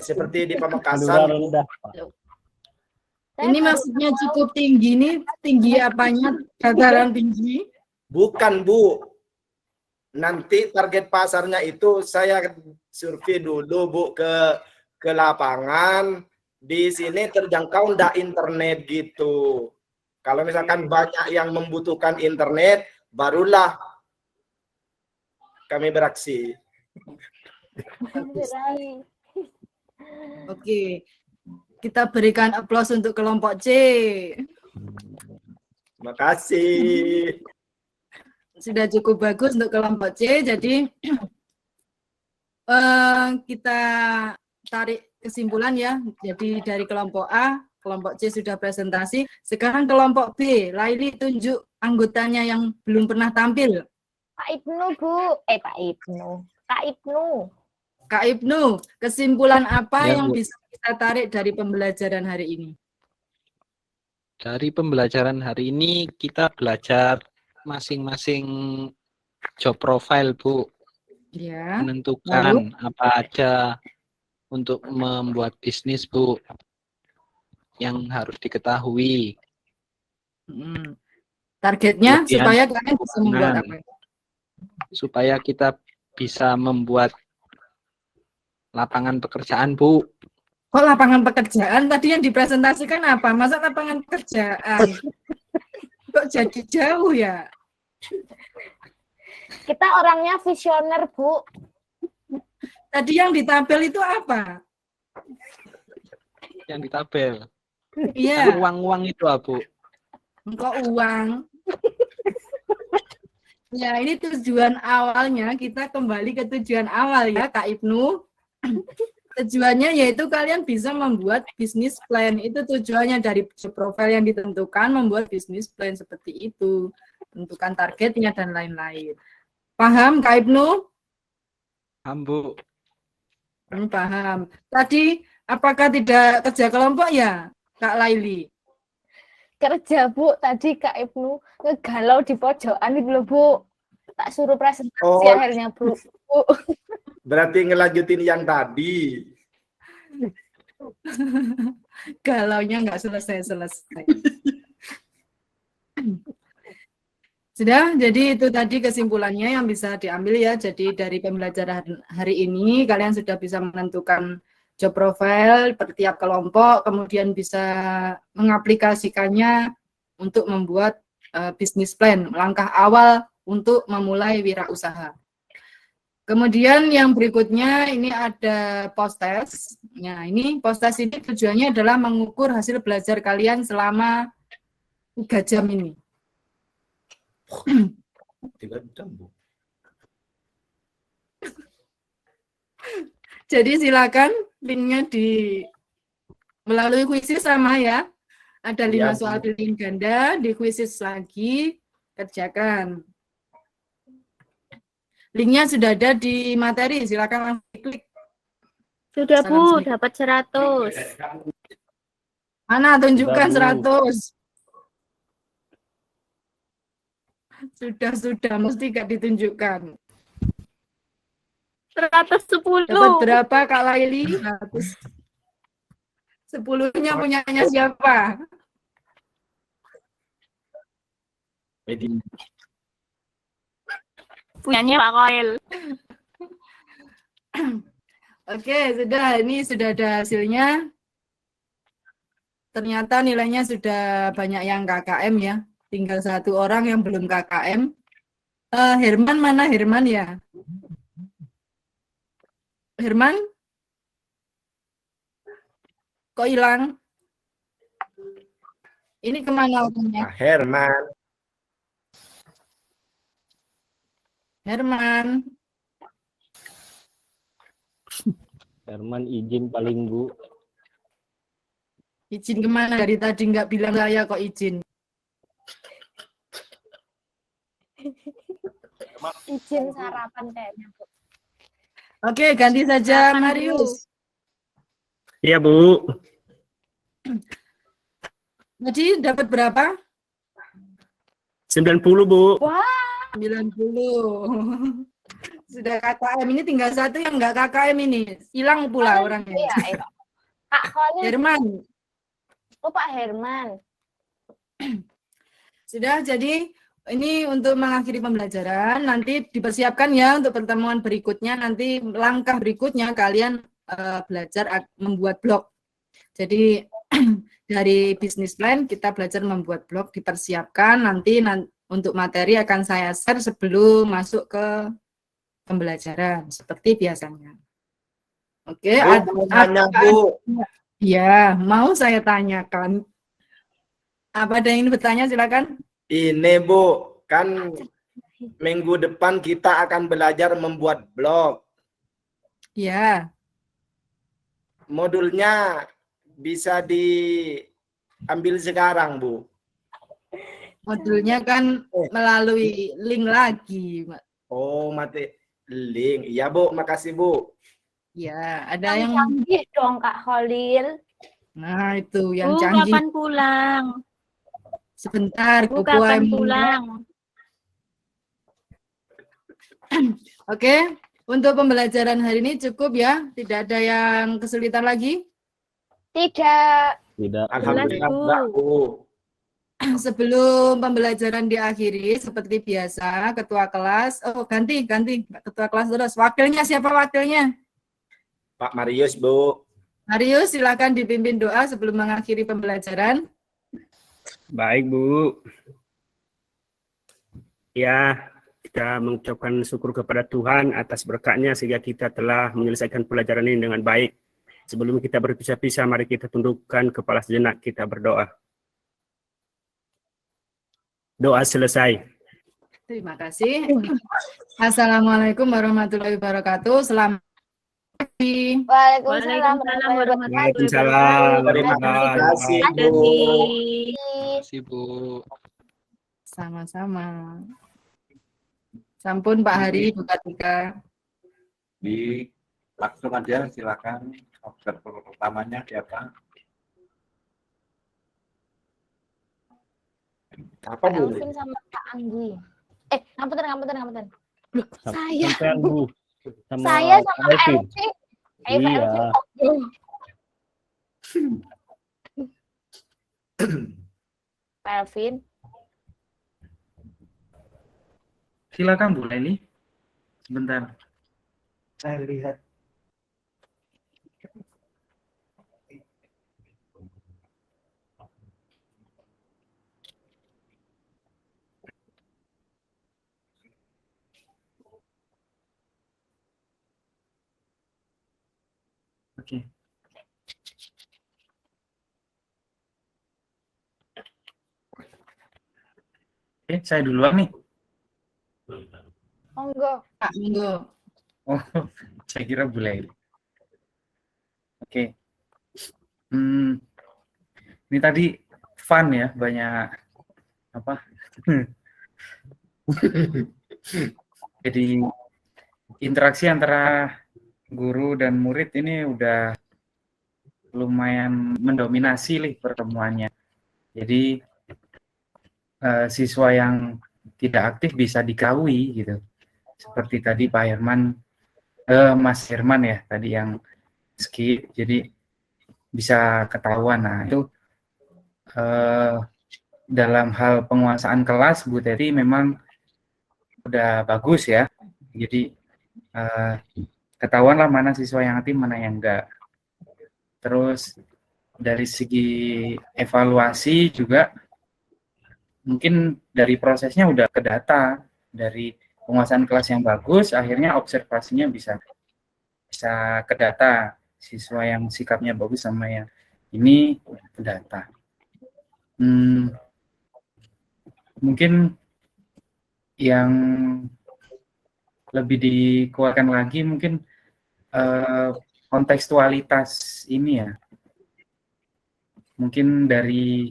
[SPEAKER 2] seperti di
[SPEAKER 5] Madura
[SPEAKER 2] Pamekasan.
[SPEAKER 5] rendah.
[SPEAKER 1] Ini maksudnya cukup tinggi nih, tinggi apanya? Dataran tinggi?
[SPEAKER 2] Bukan Bu, nanti target pasarnya itu saya survei dulu Bu ke lapangan. Di sini terjangkau enggak internet gitu. Kalau misalkan banyak yang membutuhkan internet, barulah kami beraksi.
[SPEAKER 1] Oke, kita berikan aplaus untuk kelompok C.
[SPEAKER 2] Terima kasih.
[SPEAKER 1] Sudah cukup bagus untuk kelompok C. Jadi kita tarik kesimpulan ya. Jadi dari kelompok A, kelompok C sudah presentasi. Sekarang kelompok B, Laili tunjuk anggotanya yang belum pernah tampil.
[SPEAKER 8] Pak Ibnu, Bu. Pak Ibnu. Kak Ibnu.
[SPEAKER 1] Kak Ibnu, kesimpulan apa
[SPEAKER 6] Ya,
[SPEAKER 1] yang
[SPEAKER 6] Bu.
[SPEAKER 1] bisa kita tarik dari pembelajaran hari ini?
[SPEAKER 6] Dari pembelajaran hari ini kita belajar masing-masing job profile, Bu.
[SPEAKER 1] Ya.
[SPEAKER 6] Menentukan apa aja untuk membuat bisnis, Bu. Yang harus diketahui.
[SPEAKER 1] Targetnya
[SPEAKER 6] Kemudian,
[SPEAKER 1] supaya kalian bisa membuat
[SPEAKER 6] nah,
[SPEAKER 1] apa?
[SPEAKER 6] supaya kita bisa membuat lapangan pekerjaan, Bu.
[SPEAKER 1] Kok lapangan pekerjaan? Tadi yang dipresentasikan apa? Masa lapangan pekerjaan? Kok jadi jauh ya?
[SPEAKER 8] Kita orangnya visioner, Bu.
[SPEAKER 1] Tadi yang ditampil itu apa?
[SPEAKER 6] Yang ditabel.
[SPEAKER 1] Iya,
[SPEAKER 6] Uang-uang itu, Bu.
[SPEAKER 1] kok uang? Ya, ini tujuan awalnya. Kita kembali ke tujuan awal ya, Kak Ibnu. Tujuannya yaitu kalian bisa membuat bisnis plan. Itu tujuannya dari profil yang ditentukan, membuat bisnis plan seperti itu. Tentukan targetnya dan lain-lain. Paham, Kak Ibnu?
[SPEAKER 6] Paham, Bu.
[SPEAKER 1] Paham. Tadi apakah tidak kerja kelompok ya, Kak Laili?
[SPEAKER 8] Kerja, Bu. Tadi Kak Ibnu ngegalau di pojokan itu loh, Bu. Tak suruh presentasi
[SPEAKER 2] Oh.
[SPEAKER 8] akhirnya, Bu.
[SPEAKER 2] Berarti ngelanjutin yang tadi.
[SPEAKER 1] Galaunya nggak selesai-selesai. Sudah, jadi itu tadi kesimpulannya yang bisa diambil ya. Jadi dari pembelajaran hari ini, kalian sudah bisa menentukan job profile per tiap kelompok, kemudian bisa mengaplikasikannya untuk membuat bisnis plan, langkah awal untuk memulai wirausaha. Kemudian yang berikutnya ini ada post test. Nah, ini post test ini tujuannya adalah mengukur hasil belajar kalian selama 3 jam ini.
[SPEAKER 2] 3 jam, Bu.
[SPEAKER 1] Jadi silakan linknya melalui kuisis sama ya. Ada 5
[SPEAKER 2] Ya,
[SPEAKER 1] soal pilihan ganda, di kuisis lagi, kerjakan. Linknya sudah ada di materi, silakan langsung klik.
[SPEAKER 3] Sudah,
[SPEAKER 1] Salam
[SPEAKER 3] Bu,
[SPEAKER 1] sedikit.
[SPEAKER 3] dapat 100.
[SPEAKER 1] Mana tunjukkan
[SPEAKER 5] Sudah, Bu.
[SPEAKER 1] 100. Sudah, mesti gak ditunjukkan.
[SPEAKER 3] 110.
[SPEAKER 1] Dapat berapa Kak Laili? 100. 10-nya punyanya siapa?
[SPEAKER 3] Punyanya Pak Koel.
[SPEAKER 1] Oke, sudah. Ini sudah ada hasilnya. Ternyata nilainya sudah banyak yang KKM ya. Tinggal 1 orang yang belum KKM. Herman, mana Herman ya? Herman? Kok hilang? Ini kemana orangnya?
[SPEAKER 2] Herman.
[SPEAKER 1] Herman.
[SPEAKER 5] Herman izin paling, Bu.
[SPEAKER 1] Izin kemana? Dari tadi nggak bilang saya kok izin.
[SPEAKER 8] Izin sarapan kayaknya, Bu.
[SPEAKER 1] Oke, ganti saja
[SPEAKER 3] Sarapan
[SPEAKER 1] Marius.
[SPEAKER 7] Iya, Bu.
[SPEAKER 1] Jadi dapat berapa?
[SPEAKER 7] 90, Bu.
[SPEAKER 8] Wah,
[SPEAKER 1] 90. Sudah KKM, ini tinggal 1 yang nggak KKM ini. Hilang pula orangnya.
[SPEAKER 8] iya. Kak Khalil.
[SPEAKER 1] Herman.
[SPEAKER 8] Oh, Pak Herman.
[SPEAKER 1] Sudah, jadi ini untuk mengakhiri pembelajaran. Nanti dipersiapkan ya untuk pertemuan berikutnya. Nanti langkah berikutnya kalian belajar membuat blog. Jadi dari bisnis plan kita belajar membuat blog, dipersiapkan. Nanti untuk materi akan saya share sebelum masuk ke pembelajaran seperti biasanya. Oke,
[SPEAKER 2] Bu, mau nanya, Bu.
[SPEAKER 1] ya, mau saya tanyakan. Apa ada yang ingin bertanya, silakan.
[SPEAKER 2] Ini, Bu, kan minggu depan kita akan belajar membuat blog.
[SPEAKER 1] Ya,
[SPEAKER 2] Modulnya bisa diambil sekarang, Bu.
[SPEAKER 1] modulnya kan melalui link lagi.
[SPEAKER 2] Oh, mati link. Iya, Bu. Makasih, Bu.
[SPEAKER 1] Ya, ada
[SPEAKER 8] Yang
[SPEAKER 1] yang,
[SPEAKER 8] canggih dong Kak Khalil.
[SPEAKER 1] nah itu yang
[SPEAKER 3] Bu,
[SPEAKER 1] canggih.
[SPEAKER 3] kapan pulang?
[SPEAKER 1] Sebentar,
[SPEAKER 3] Bu,
[SPEAKER 1] Kuku
[SPEAKER 3] kapan
[SPEAKER 1] Aimu.
[SPEAKER 3] pulang?
[SPEAKER 1] Oke, untuk pembelajaran hari ini cukup ya, tidak ada yang kesulitan lagi.
[SPEAKER 8] Tidak.
[SPEAKER 5] Tidak.
[SPEAKER 2] Alhamdulillah,
[SPEAKER 3] Bu.
[SPEAKER 2] enggak, Bu.
[SPEAKER 1] Sebelum pembelajaran diakhiri, seperti biasa, ketua kelas, ganti, ketua kelas terus. Wakilnya siapa wakilnya?
[SPEAKER 2] Pak Marius, Bu.
[SPEAKER 1] Marius, silakan dipimpin doa sebelum mengakhiri pembelajaran.
[SPEAKER 7] Baik, Bu. Ya, kita mengucapkan syukur kepada Tuhan atas berkatnya sehingga kita telah menyelesaikan pelajaran ini dengan baik. Sebelum kita berpisah-pisah, mari kita tundukkan kepala sejenak, kita berdoa. Doa selesai.
[SPEAKER 1] Terima kasih. Assalamualaikum warahmatullahi wabarakatuh. Selamat pagi.
[SPEAKER 8] Waalaikumsalam
[SPEAKER 3] Waalaikumsalam
[SPEAKER 8] warahmatullahi
[SPEAKER 7] Waalaikumsalam
[SPEAKER 2] Terima
[SPEAKER 7] warahmatullahi
[SPEAKER 2] kasih, Bu.
[SPEAKER 3] Kasih.
[SPEAKER 8] wabarakatuh.
[SPEAKER 6] Terima kasih, Bu.
[SPEAKER 1] Sama-sama. Sampun Pak Hari, Bu Katika.
[SPEAKER 9] Langsung aja silakan observer pertamanya siapa?
[SPEAKER 2] Apa,
[SPEAKER 8] Kak
[SPEAKER 2] Bu?
[SPEAKER 8] Elvin sama Kak Anggi. Ngapunten. Saya.
[SPEAKER 5] Sampean, Bu. Sama
[SPEAKER 8] Saya sama Kak
[SPEAKER 5] Alvin.
[SPEAKER 8] Elvin. Kak
[SPEAKER 5] Iya.
[SPEAKER 8] Elvin. Kak Elvin.
[SPEAKER 10] Silakan Bu Leli. Sebentar. Saya lihat. Oke. Oke, saya duluan nih.
[SPEAKER 8] Monggo.
[SPEAKER 1] Pak Minggu.
[SPEAKER 10] Oh, saya kira Bu Leli. Oke. Ini tadi fun ya, banyak apa? Jadi interaksi antara guru dan murid ini udah lumayan mendominasi nih pertemuannya. Jadi siswa yang tidak aktif bisa diketahui gitu. Seperti tadi Pak Herman, Mas Herman ya tadi yang skip, jadi bisa ketahuan. Nah itu dalam hal penguasaan kelas Bu Teti memang udah bagus ya. Jadi ketahuan lah mana siswa yang aktif, mana yang enggak. Terus dari segi evaluasi juga mungkin dari prosesnya udah ke data, dari penguasaan kelas yang bagus, akhirnya observasinya bisa ke data, siswa yang sikapnya bagus sama yang ini ke data. Mungkin yang lebih dikuatkan lagi mungkin kontekstualitas ini ya. Mungkin dari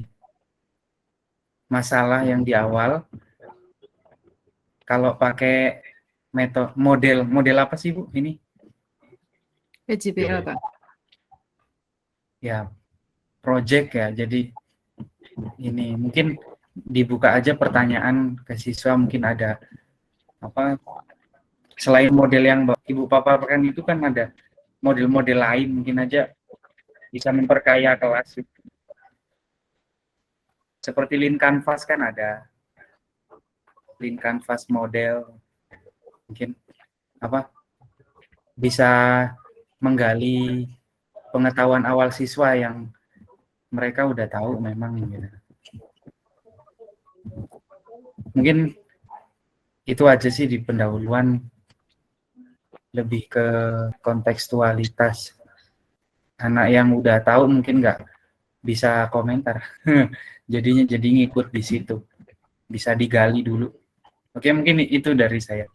[SPEAKER 10] masalah yang di awal, kalau pakai model apa sih Bu ini?
[SPEAKER 1] PJBL Pak.
[SPEAKER 10] Ya, project ya. Jadi ini mungkin dibuka aja pertanyaan ke siswa, mungkin ada apa? Selain model yang Ibu paparkan itu kan ada model-model lain, mungkin aja bisa memperkaya kelas. Seperti Lean Canvas kan ada Lean Canvas model, mungkin apa bisa menggali pengetahuan awal siswa yang mereka udah tahu memang gitu. Mungkin itu aja sih di pendahuluan. lebih ke kontekstualitas. Anak yang udah tahu mungkin nggak bisa komentar. Jadinya jadi ngikut di situ. Bisa digali dulu. Oke, mungkin itu dari saya.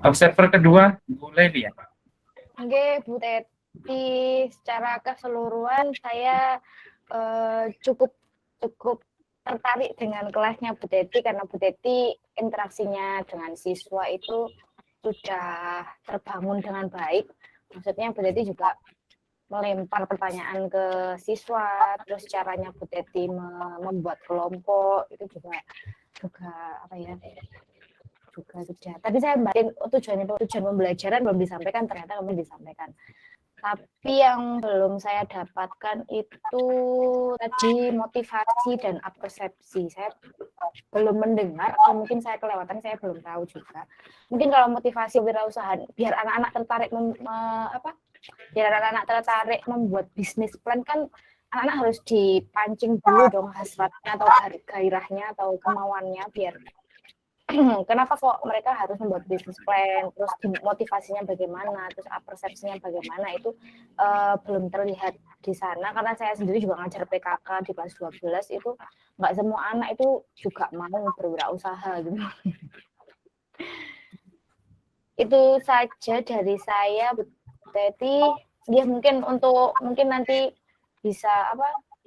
[SPEAKER 10] Observer kedua, boleh lihat.
[SPEAKER 8] Oke, Bu Teti, secara keseluruhan saya cukup tertarik dengan kelasnya Bu Teti karena Bu Teti interaksinya dengan siswa itu sudah terbangun dengan baik. Maksudnya Bu Teti juga melempar pertanyaan ke siswa, terus caranya Bu Teti membuat kelompok itu juga apa ya? Juga sudah. Tadi saya batin tujuan pembelajaran belum disampaikan, ternyata kamu disampaikan. Tapi yang belum saya dapatkan itu tadi motivasi dan persepsi. Saya belum mendengar, atau mungkin saya kelewatan, saya belum tahu juga. Mungkin kalau motivasi wirausaha, biar anak-anak tertarik biar anak-anak tertarik membuat bisnis plan kan anak-anak harus dipancing dulu dong hasratnya atau gairahnya atau kemauannya biar kenapa kok mereka harus membuat bisnis plan, terus motivasinya bagaimana, terus persepsinya bagaimana, itu belum terlihat di sana, karena saya sendiri juga ngajar PKK di kelas 12, itu nggak semua anak itu juga mau berwirausaha gitu. Itu saja dari saya, Bu Teti. Ya mungkin nanti bisa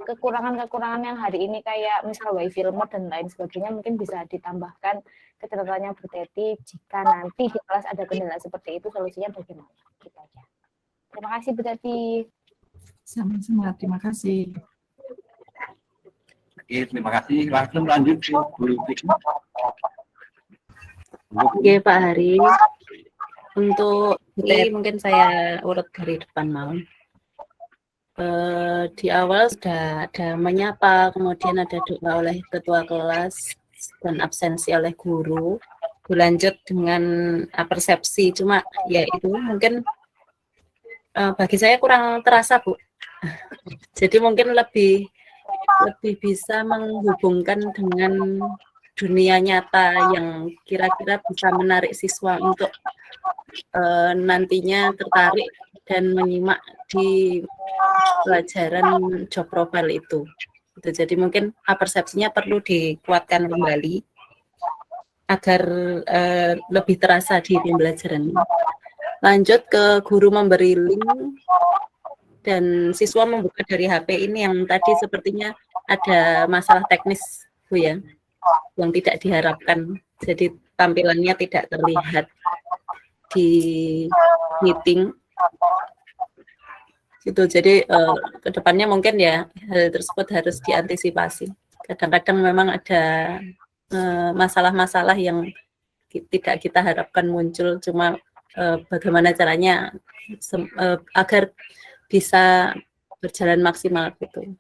[SPEAKER 8] kekurangan-kekurangan yang hari ini kayak misal wifi lemot dan lain sebagainya mungkin bisa ditambahkan catatannya Bu Teti jika nanti di kelas ada kendala seperti itu solusinya bagaimana. Gitu aja. Terima kasih Bu Teti.
[SPEAKER 1] Sama-sama, terima kasih.
[SPEAKER 9] Oke, terima kasih. Langsung lanjut ke Bu Tikma.
[SPEAKER 11] Oke Pak Hari. Untuk ini mungkin saya urut dari depan mau. Di awal sudah ada menyapa, kemudian ada doa oleh ketua kelas dan absensi oleh guru. Berlanjut dengan persepsi, cuma ya itu mungkin bagi saya kurang terasa Bu. Jadi mungkin lebih bisa menghubungkan dengan dunia nyata yang kira-kira bisa menarik siswa untuk nantinya tertarik dan menyimak di pelajaran job profile itu. Jadi mungkin persepsinya perlu dikuatkan kembali agar lebih terasa di pembelajaran. Lanjut ke guru memberi link dan siswa membuka dari HP ini yang tadi sepertinya ada masalah teknis Bu ya, yang tidak diharapkan. Jadi tampilannya tidak terlihat di meeting. Gitu. Jadi kedepannya mungkin ya hal tersebut harus diantisipasi. Kadang-kadang memang ada masalah-masalah yang tidak kita harapkan muncul, cuma bagaimana caranya agar bisa berjalan maksimal gitu.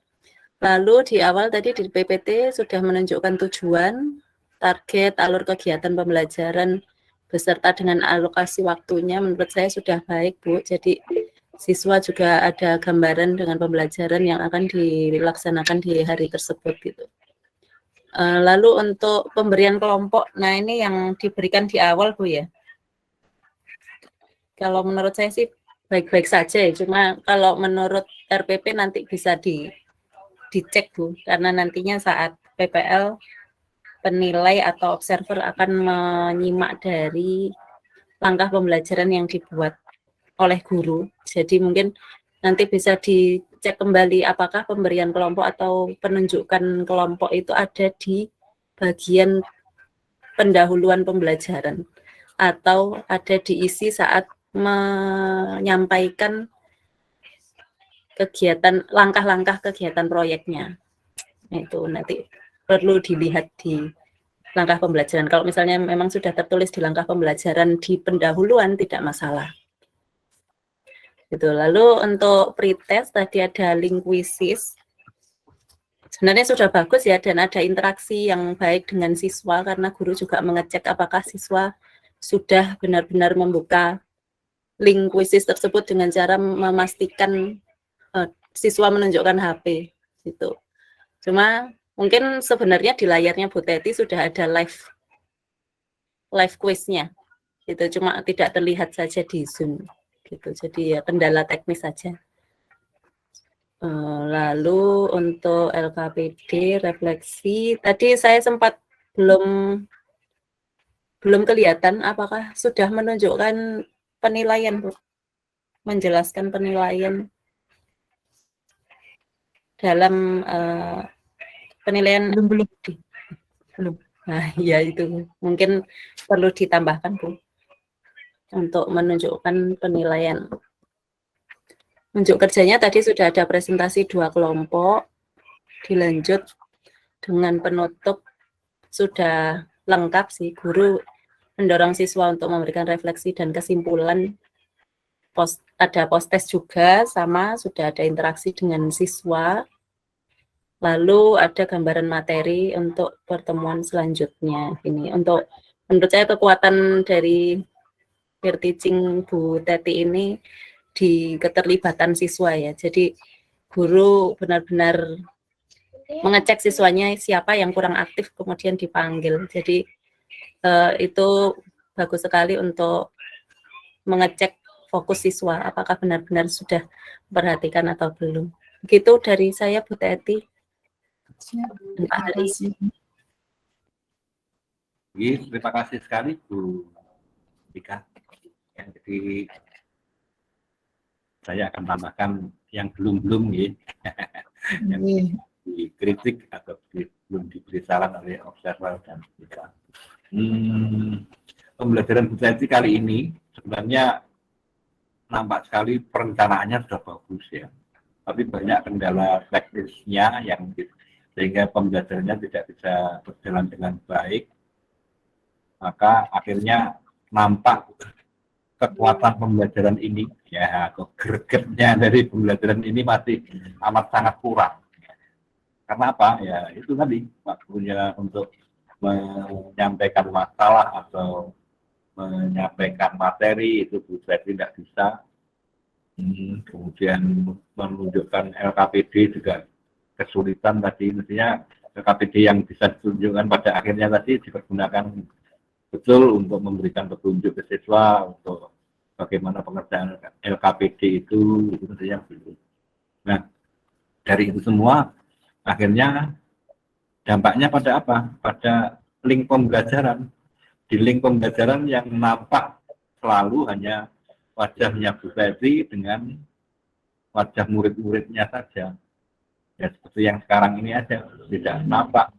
[SPEAKER 11] Lalu di awal tadi di PPT sudah menunjukkan tujuan, target, alur kegiatan pembelajaran beserta dengan alokasi waktunya. Menurut saya sudah baik Bu. Jadi siswa juga ada gambaran dengan pembelajaran yang akan dilaksanakan di hari tersebut gitu. Lalu untuk pemberian kelompok, nah ini yang diberikan di awal Bu ya. Kalau menurut saya sih baik-baik saja ya, cuma kalau menurut RPP nanti bisa dicek Bu, karena nantinya saat PPL penilai atau observer akan menyimak dari langkah pembelajaran yang dibuat oleh guru. Jadi mungkin nanti bisa dicek kembali apakah pemberian kelompok atau penunjukan kelompok itu ada di bagian pendahuluan pembelajaran atau ada diisi saat menyampaikan kegiatan, langkah-langkah kegiatan proyeknya. Itu nanti perlu dilihat di langkah pembelajaran. Kalau misalnya memang sudah tertulis di langkah pembelajaran di pendahuluan tidak masalah. Gitu. Lalu untuk pretest tadi ada link quizzes. Sebenarnya sudah bagus ya, dan ada interaksi yang baik dengan siswa karena guru juga mengecek apakah siswa sudah benar-benar membuka link quizzes tersebut dengan cara memastikan siswa menunjukkan HP gitu. Cuma Mungkin sebenarnya di layarnya Bu Teti sudah ada live quiz-nya. Gitu, cuma tidak terlihat saja di Zoom. Gitu. Jadi ya kendala teknis saja. Lalu untuk LKPD refleksi tadi saya sempat belum kelihatan apakah sudah menunjukkan penilaian, Bu. Menjelaskan penilaian dalam penilaian
[SPEAKER 1] belum.
[SPEAKER 11] Nah, ya itu mungkin perlu ditambahkan, Bu, untuk menunjukkan penilaian. Unjuk kerjanya tadi sudah ada presentasi 2 kelompok, dilanjut dengan penutup sudah lengkap sih. Guru mendorong siswa untuk memberikan refleksi dan kesimpulan. Ada post-test juga, sama sudah ada interaksi dengan siswa. Lalu ada gambaran materi untuk pertemuan selanjutnya. Ini untuk menurut saya kekuatan dari peer teaching Bu Teti ini di keterlibatan siswa ya. Jadi guru benar-benar mengecek siswanya siapa yang kurang aktif kemudian dipanggil. Jadi itu bagus sekali untuk mengecek fokus siswa apakah benar-benar sudah memperhatikan atau belum. Begitu dari saya Bu Teti.
[SPEAKER 9] Terima kasih sekali Bu Tika. Jadi saya akan tambahkan yang belum ya, yang dikritik atau belum diberi saran oleh observer dan Tika. Pembelajaran Bu Teti kali ini sebenarnya nampak sekali perencanaannya sudah bagus ya, tapi banyak kendala teknisnya yang sehingga pembelajarannya tidak bisa berjalan dengan baik. Maka akhirnya nampak kekuatan pembelajaran ini ya, gregetnya dari pembelajaran ini masih amat sangat kurang. Karena apa? Ya itu tadi waktunya untuk menyampaikan masalah atau menyampaikan materi itu bisa tidak bisa. Kemudian menunjukkan LKPD juga kesulitan tadi, mestinya LKPD yang bisa ditunjukkan pada akhirnya tadi dipergunakan betul untuk memberikan petunjuk ke siswa untuk bagaimana pengerjaan LKPD itu mestinya belum. Nah, dari itu semua akhirnya dampaknya pada apa? Pada link pembelajaran. Di link pembelajaran yang nampak selalu hanya wajahnya Bu Teti dengan wajah murid-muridnya saja. Ya seperti yang sekarang ini aja, tidak nampak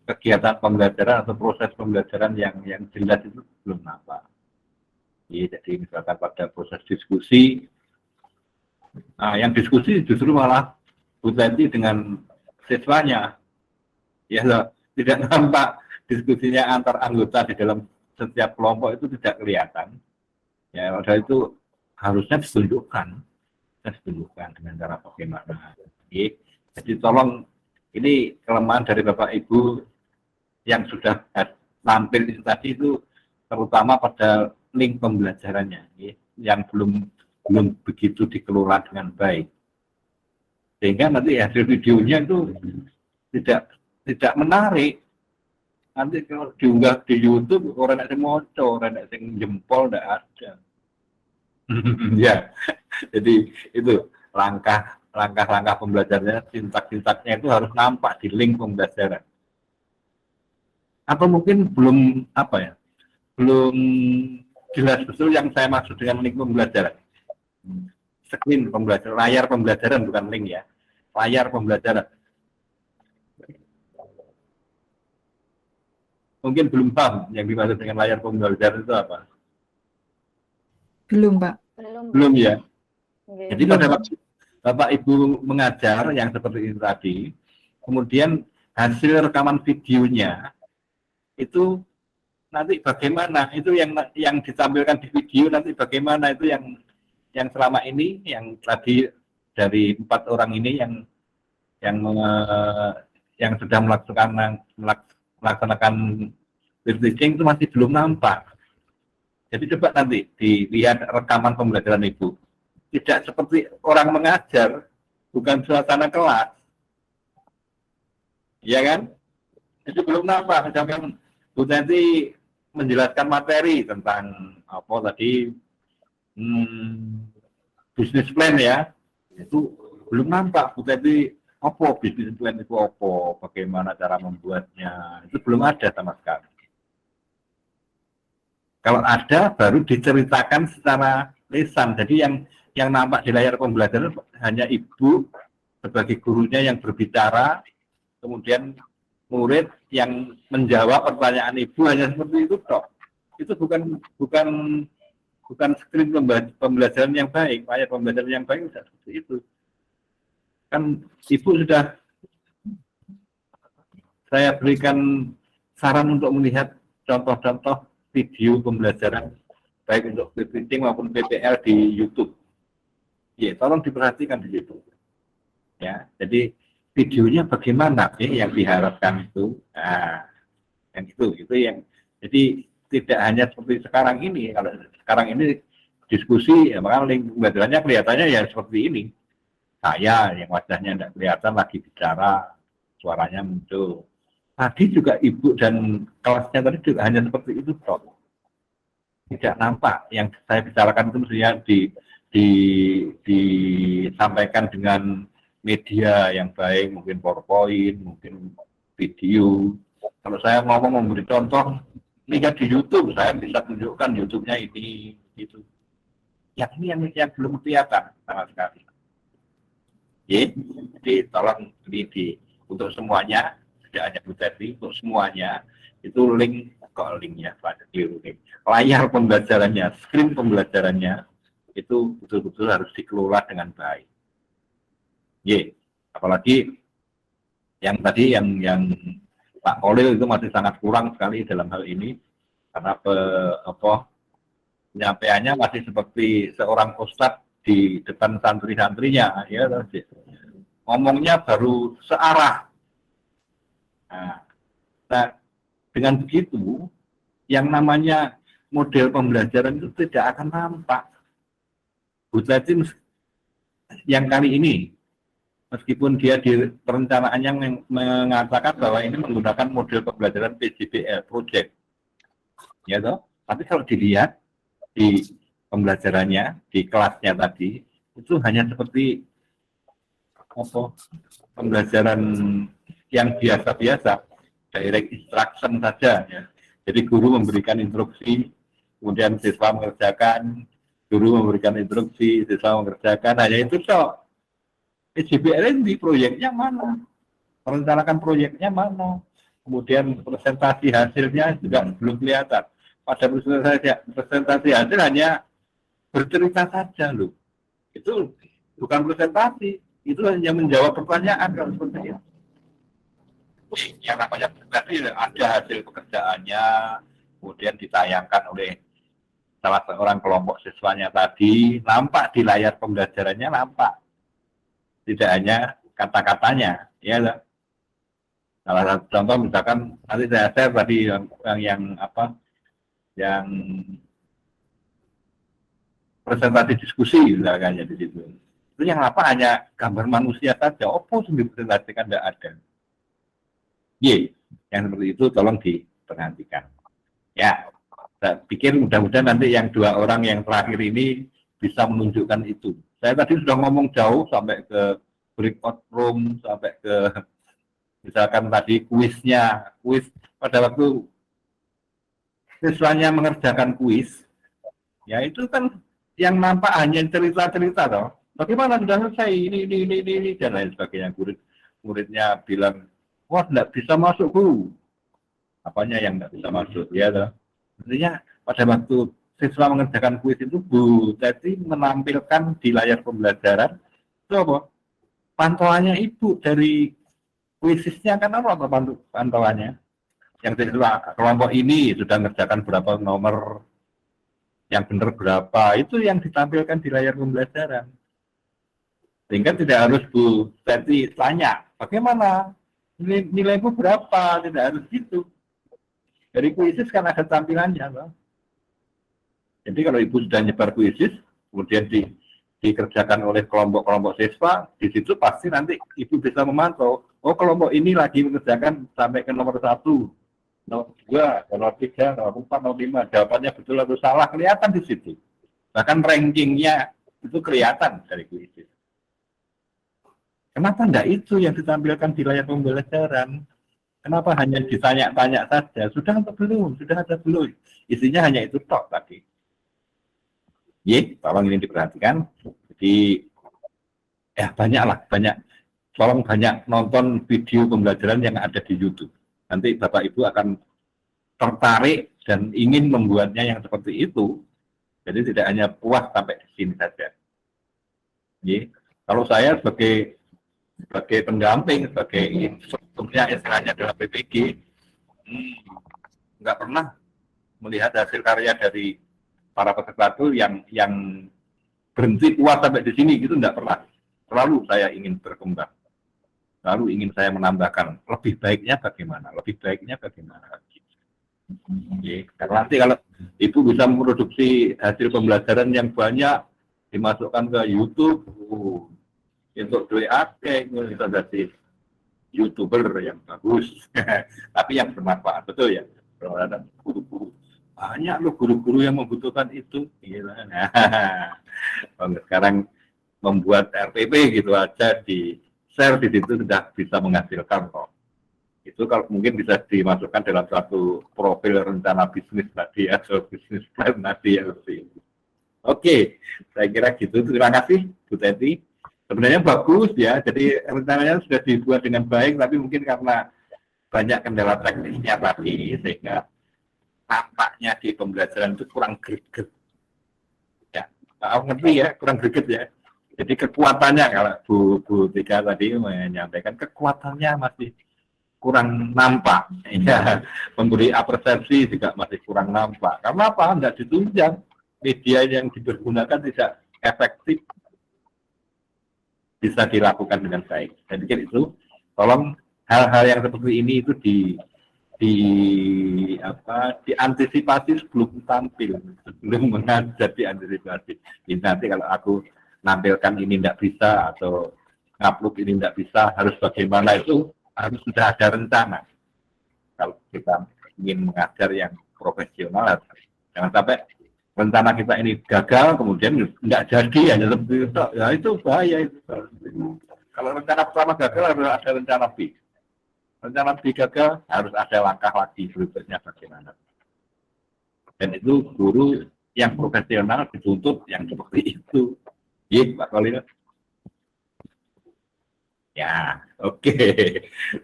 [SPEAKER 9] kegiatan pembelajaran atau proses pembelajaran yang jelas itu belum nampak. Jadi misalkan pada proses diskusi, nah yang diskusi justru malah Bu Teti dengan siswanya, ya tidak nampak diskusinya antar anggota di dalam setiap kelompok itu tidak kelihatan. Ya padahal itu harusnya ditunjukkan dengan cara bagaimana. Jadi tolong, ini kelemahan dari Bapak Ibu yang sudah tampil itu tadi itu terutama pada link pembelajarannya yang belum begitu dikelola dengan baik, sehingga nanti hasil videonya itu tidak menarik. Nanti kalau diunggah di YouTube orang yang moco, orang yang jempol tidak ada. Ya, jadi itu langkah-langkah pembelajarannya, sintak-sintaknya itu harus nampak di link pembelajaran. Atau mungkin belum belum jelas betul yang saya maksud dengan link pembelajaran. Screen pembelajaran, layar pembelajaran bukan link ya, layar pembelajaran. Mungkin belum paham yang dimaksud dengan layar pembelajaran itu apa?
[SPEAKER 1] Belum, Pak.
[SPEAKER 9] Belum ya. Jadi pada waktu Bapak Ibu mengajar yang seperti itu tadi, kemudian hasil rekaman videonya itu nanti bagaimana? Itu yang ditampilkan di video nanti bagaimana? Itu yang selama ini yang tadi dari 4 orang ini yang sudah melaksanakan peer teaching itu masih belum nampak. Jadi coba nanti dilihat rekaman pembelajaran Ibu. Tidak seperti orang mengajar, bukan suasana kelas. Iya kan? Itu belum nampak. Misalkan Bu Teti menjelaskan materi tentang apa tadi bisnis plan ya, itu belum nampak Bu Teti apa bisnis plan itu apa, bagaimana cara membuatnya, itu belum ada sama sekali. Kalau ada baru diceritakan secara lisan. Jadi yang nampak di layar pembelajaran hanya ibu sebagai gurunya yang berbicara, kemudian murid yang menjawab pertanyaan ibu, hanya seperti itu toh. Itu bukan screen pembelajaran yang baik, layar pembelajaran yang baik tidak seperti itu. Kan ibu sudah saya berikan saran untuk melihat contoh-contoh video pembelajaran baik untuk PPT maupun PPL di YouTube. Ya, tolong diperhatikan di situ. Ya, jadi videonya bagaimana yang diharapkan itu. Nah, yang itu yang jadi tidak hanya seperti sekarang ini. Kalau sekarang ini diskusi, ya, maka link pembelajarannya kelihatannya ya seperti ini. Saya yang wajahnya tidak kelihatan lagi bicara, suaranya muncul. Tadi juga ibu dan kelasnya tadi juga hanya seperti itu toh. Tidak nampak yang saya bicarakan itu mestinya disampaikan dengan media yang baik, mungkin PowerPoint, mungkin video. Kalau saya ngomong memberi contoh, lihat di YouTube, saya bisa tunjukkan YouTube-nya ini, itu. Yang ini yang belum kelihatan sama sekali. Jadi tolong untuk semuanya, tidak hanya Bu Teti, untuk semuanya itu link linknya keliru link. Layar pembelajarannya, screen pembelajarannya itu betul-betul harus dikelola dengan baik. Apalagi yang tadi yang Pak Kolil itu masih sangat kurang sekali dalam hal ini karena penyampaiannya masih seperti seorang ustadz di depan santri-santrinya, ya, ngomongnya baru searah. Nah, dengan begitu, yang namanya model pembelajaran itu tidak akan nampak. Bu Teti yang kali ini, meskipun dia di perencanaannya mengatakan bahwa ini menggunakan model pembelajaran PJBL project, ya toh. Tapi kalau dilihat di pembelajarannya di kelasnya tadi itu hanya seperti pembelajaran yang biasa-biasa, direct instruction saja ya. Jadi guru memberikan instruksi, kemudian siswa mengerjakan, guru memberikan instruksi, siswa mengerjakan, hanya itu toh. PJBL di proyeknya mana? Merencanakan proyeknya mana? Kemudian presentasi hasilnya juga belum kelihatan. Pada presentasi hasil hanya bercerita saja loh. Itu bukan presentasi, itu hanya menjawab pertanyaan kalau seperti itu. Yang namanya presentasi ada hasil pekerjaannya, kemudian ditayangkan oleh salah seorang kelompok siswanya tadi, nampak di layar pembelajarannya, nampak. Tidak hanya kata-katanya, ya. Salah satu contoh misalkan nanti saya share tadi yang presentasi diskusi misalkan di situ. Itu yang apa hanya gambar manusia saja. Apa yang dipresentasikan tidak ada. Yang seperti itu tolong diperhatikan. Ya, saya pikir mudah-mudahan nanti yang dua orang yang terakhir ini bisa menunjukkan itu. Saya tadi sudah ngomong jauh sampai ke breakout room, sampai ke misalkan tadi kuis pada waktu siswanya mengerjakan kuis, ya itu kan yang nampak hanya cerita-cerita toh. Bagaimana sudah selesai ini dan lain sebagainya. Muridnya bilang, wah tidak bisa masuk Bu. Apanya yang tidak bisa masuk, ya toh. Artinya pada waktu siswa mengerjakan kuis itu Bu Teti menampilkan di layar pembelajaran itu apa? Pantauannya ibu dari kuisisnya kan apa pantauannya? Yang siswa kelompok ini sudah mengerjakan berapa nomor, yang benar berapa, itu yang ditampilkan di layar pembelajaran. Sehingga tidak harus Bu Teti tanya, bagaimana nilaimu berapa, tidak harus gitu. Dari kuisis kan ada tampilannya, loh. Jadi kalau ibu sudah nyebar kuisis, kemudian dikerjakan oleh kelompok-kelompok siswa, di situ pasti nanti ibu bisa memantau oh kelompok ini lagi mengerjakan sampai ke nomor 1, nomor 2, nomor 3, nomor 4, nomor 5, jawabannya betul atau salah kelihatan di situ. Bahkan rankingnya itu kelihatan dari kuis. Kenapa enggak itu yang ditampilkan di layar pembelajaran? Kenapa hanya ditanya-tanya saja? Sudah atau belum? Sudah ada belum? Isinya hanya itu tok tadi. Tolong ini diperhatikan. Jadi ya banyak. Tolong banyak nonton video pembelajaran yang ada di YouTube. Nanti Bapak Ibu akan tertarik dan ingin membuatnya yang seperti itu. Jadi tidak hanya puas sampai di sini saja. Kalau saya sebagai pendamping, sebagai instrukturnya istilahnya dalam PPG, nggak pernah melihat hasil karya dari para peserta itu yang berhenti puas sampai di sini gitu, nggak pernah. Selalu saya ingin berkembang, selalu ingin saya menambahkan lebih baiknya bagaimana lagi. Karena nanti kalau Ibu bisa memproduksi hasil pembelajaran yang banyak dimasukkan ke YouTube, untuk duit akeh itu jadi YouTuber yang bagus, tapi yang bermanfaat, betul ya. Kalau ada guru-guru, banyak loh guru-guru yang membutuhkan itu. Gila. Sekarang membuat RPP gitu aja di share di situ sudah bisa menghasilkan kok. Itu kalau mungkin bisa dimasukkan dalam satu profil rencana bisnis tadi atau bisnis plan tadi ya. Oke, saya kira gitu. Terima kasih Bu Teti. Sebenarnya bagus ya, jadi rencananya sudah dibuat dengan baik, tapi mungkin karena banyak kendala teknisnya tadi, sehingga tampaknya di pembelajaran itu kurang greget. Ya, ngerti ya, kurang greget ya. Jadi kekuatannya, kalau Bu Tika tadi menyampaikan, kekuatannya masih kurang nampak. Ya, memberi apresiasi juga masih kurang nampak. Karena apa? Enggak ditunjang. Media yang dipergunakan tidak efektif, bisa dilakukan dengan baik. Saya pikir itu, tolong hal-hal yang seperti ini itu diantisipasi sebelum tampil, sebelum mengajar diantisipasi. Jadi nanti kalau aku nampilkan ini tidak bisa atau ngupload ini tidak bisa, harus bagaimana, itu harus sudah ada rencana. Kalau kita ingin mengajar yang profesional, jangan sampai rencana kita ini gagal, kemudian nggak jadi, hanya seperti itu. Ya itu bahaya itu. Kalau rencana pertama gagal, harus ada rencana B. Rencana B gagal, harus ada langkah lagi berikutnya bagaimana. Dan itu guru yang profesional dituntut yang seperti itu. Iya, Pak Kolino. Ya, oke.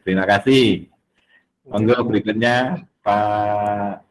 [SPEAKER 9] Terima kasih. Monggo berikutnya Pak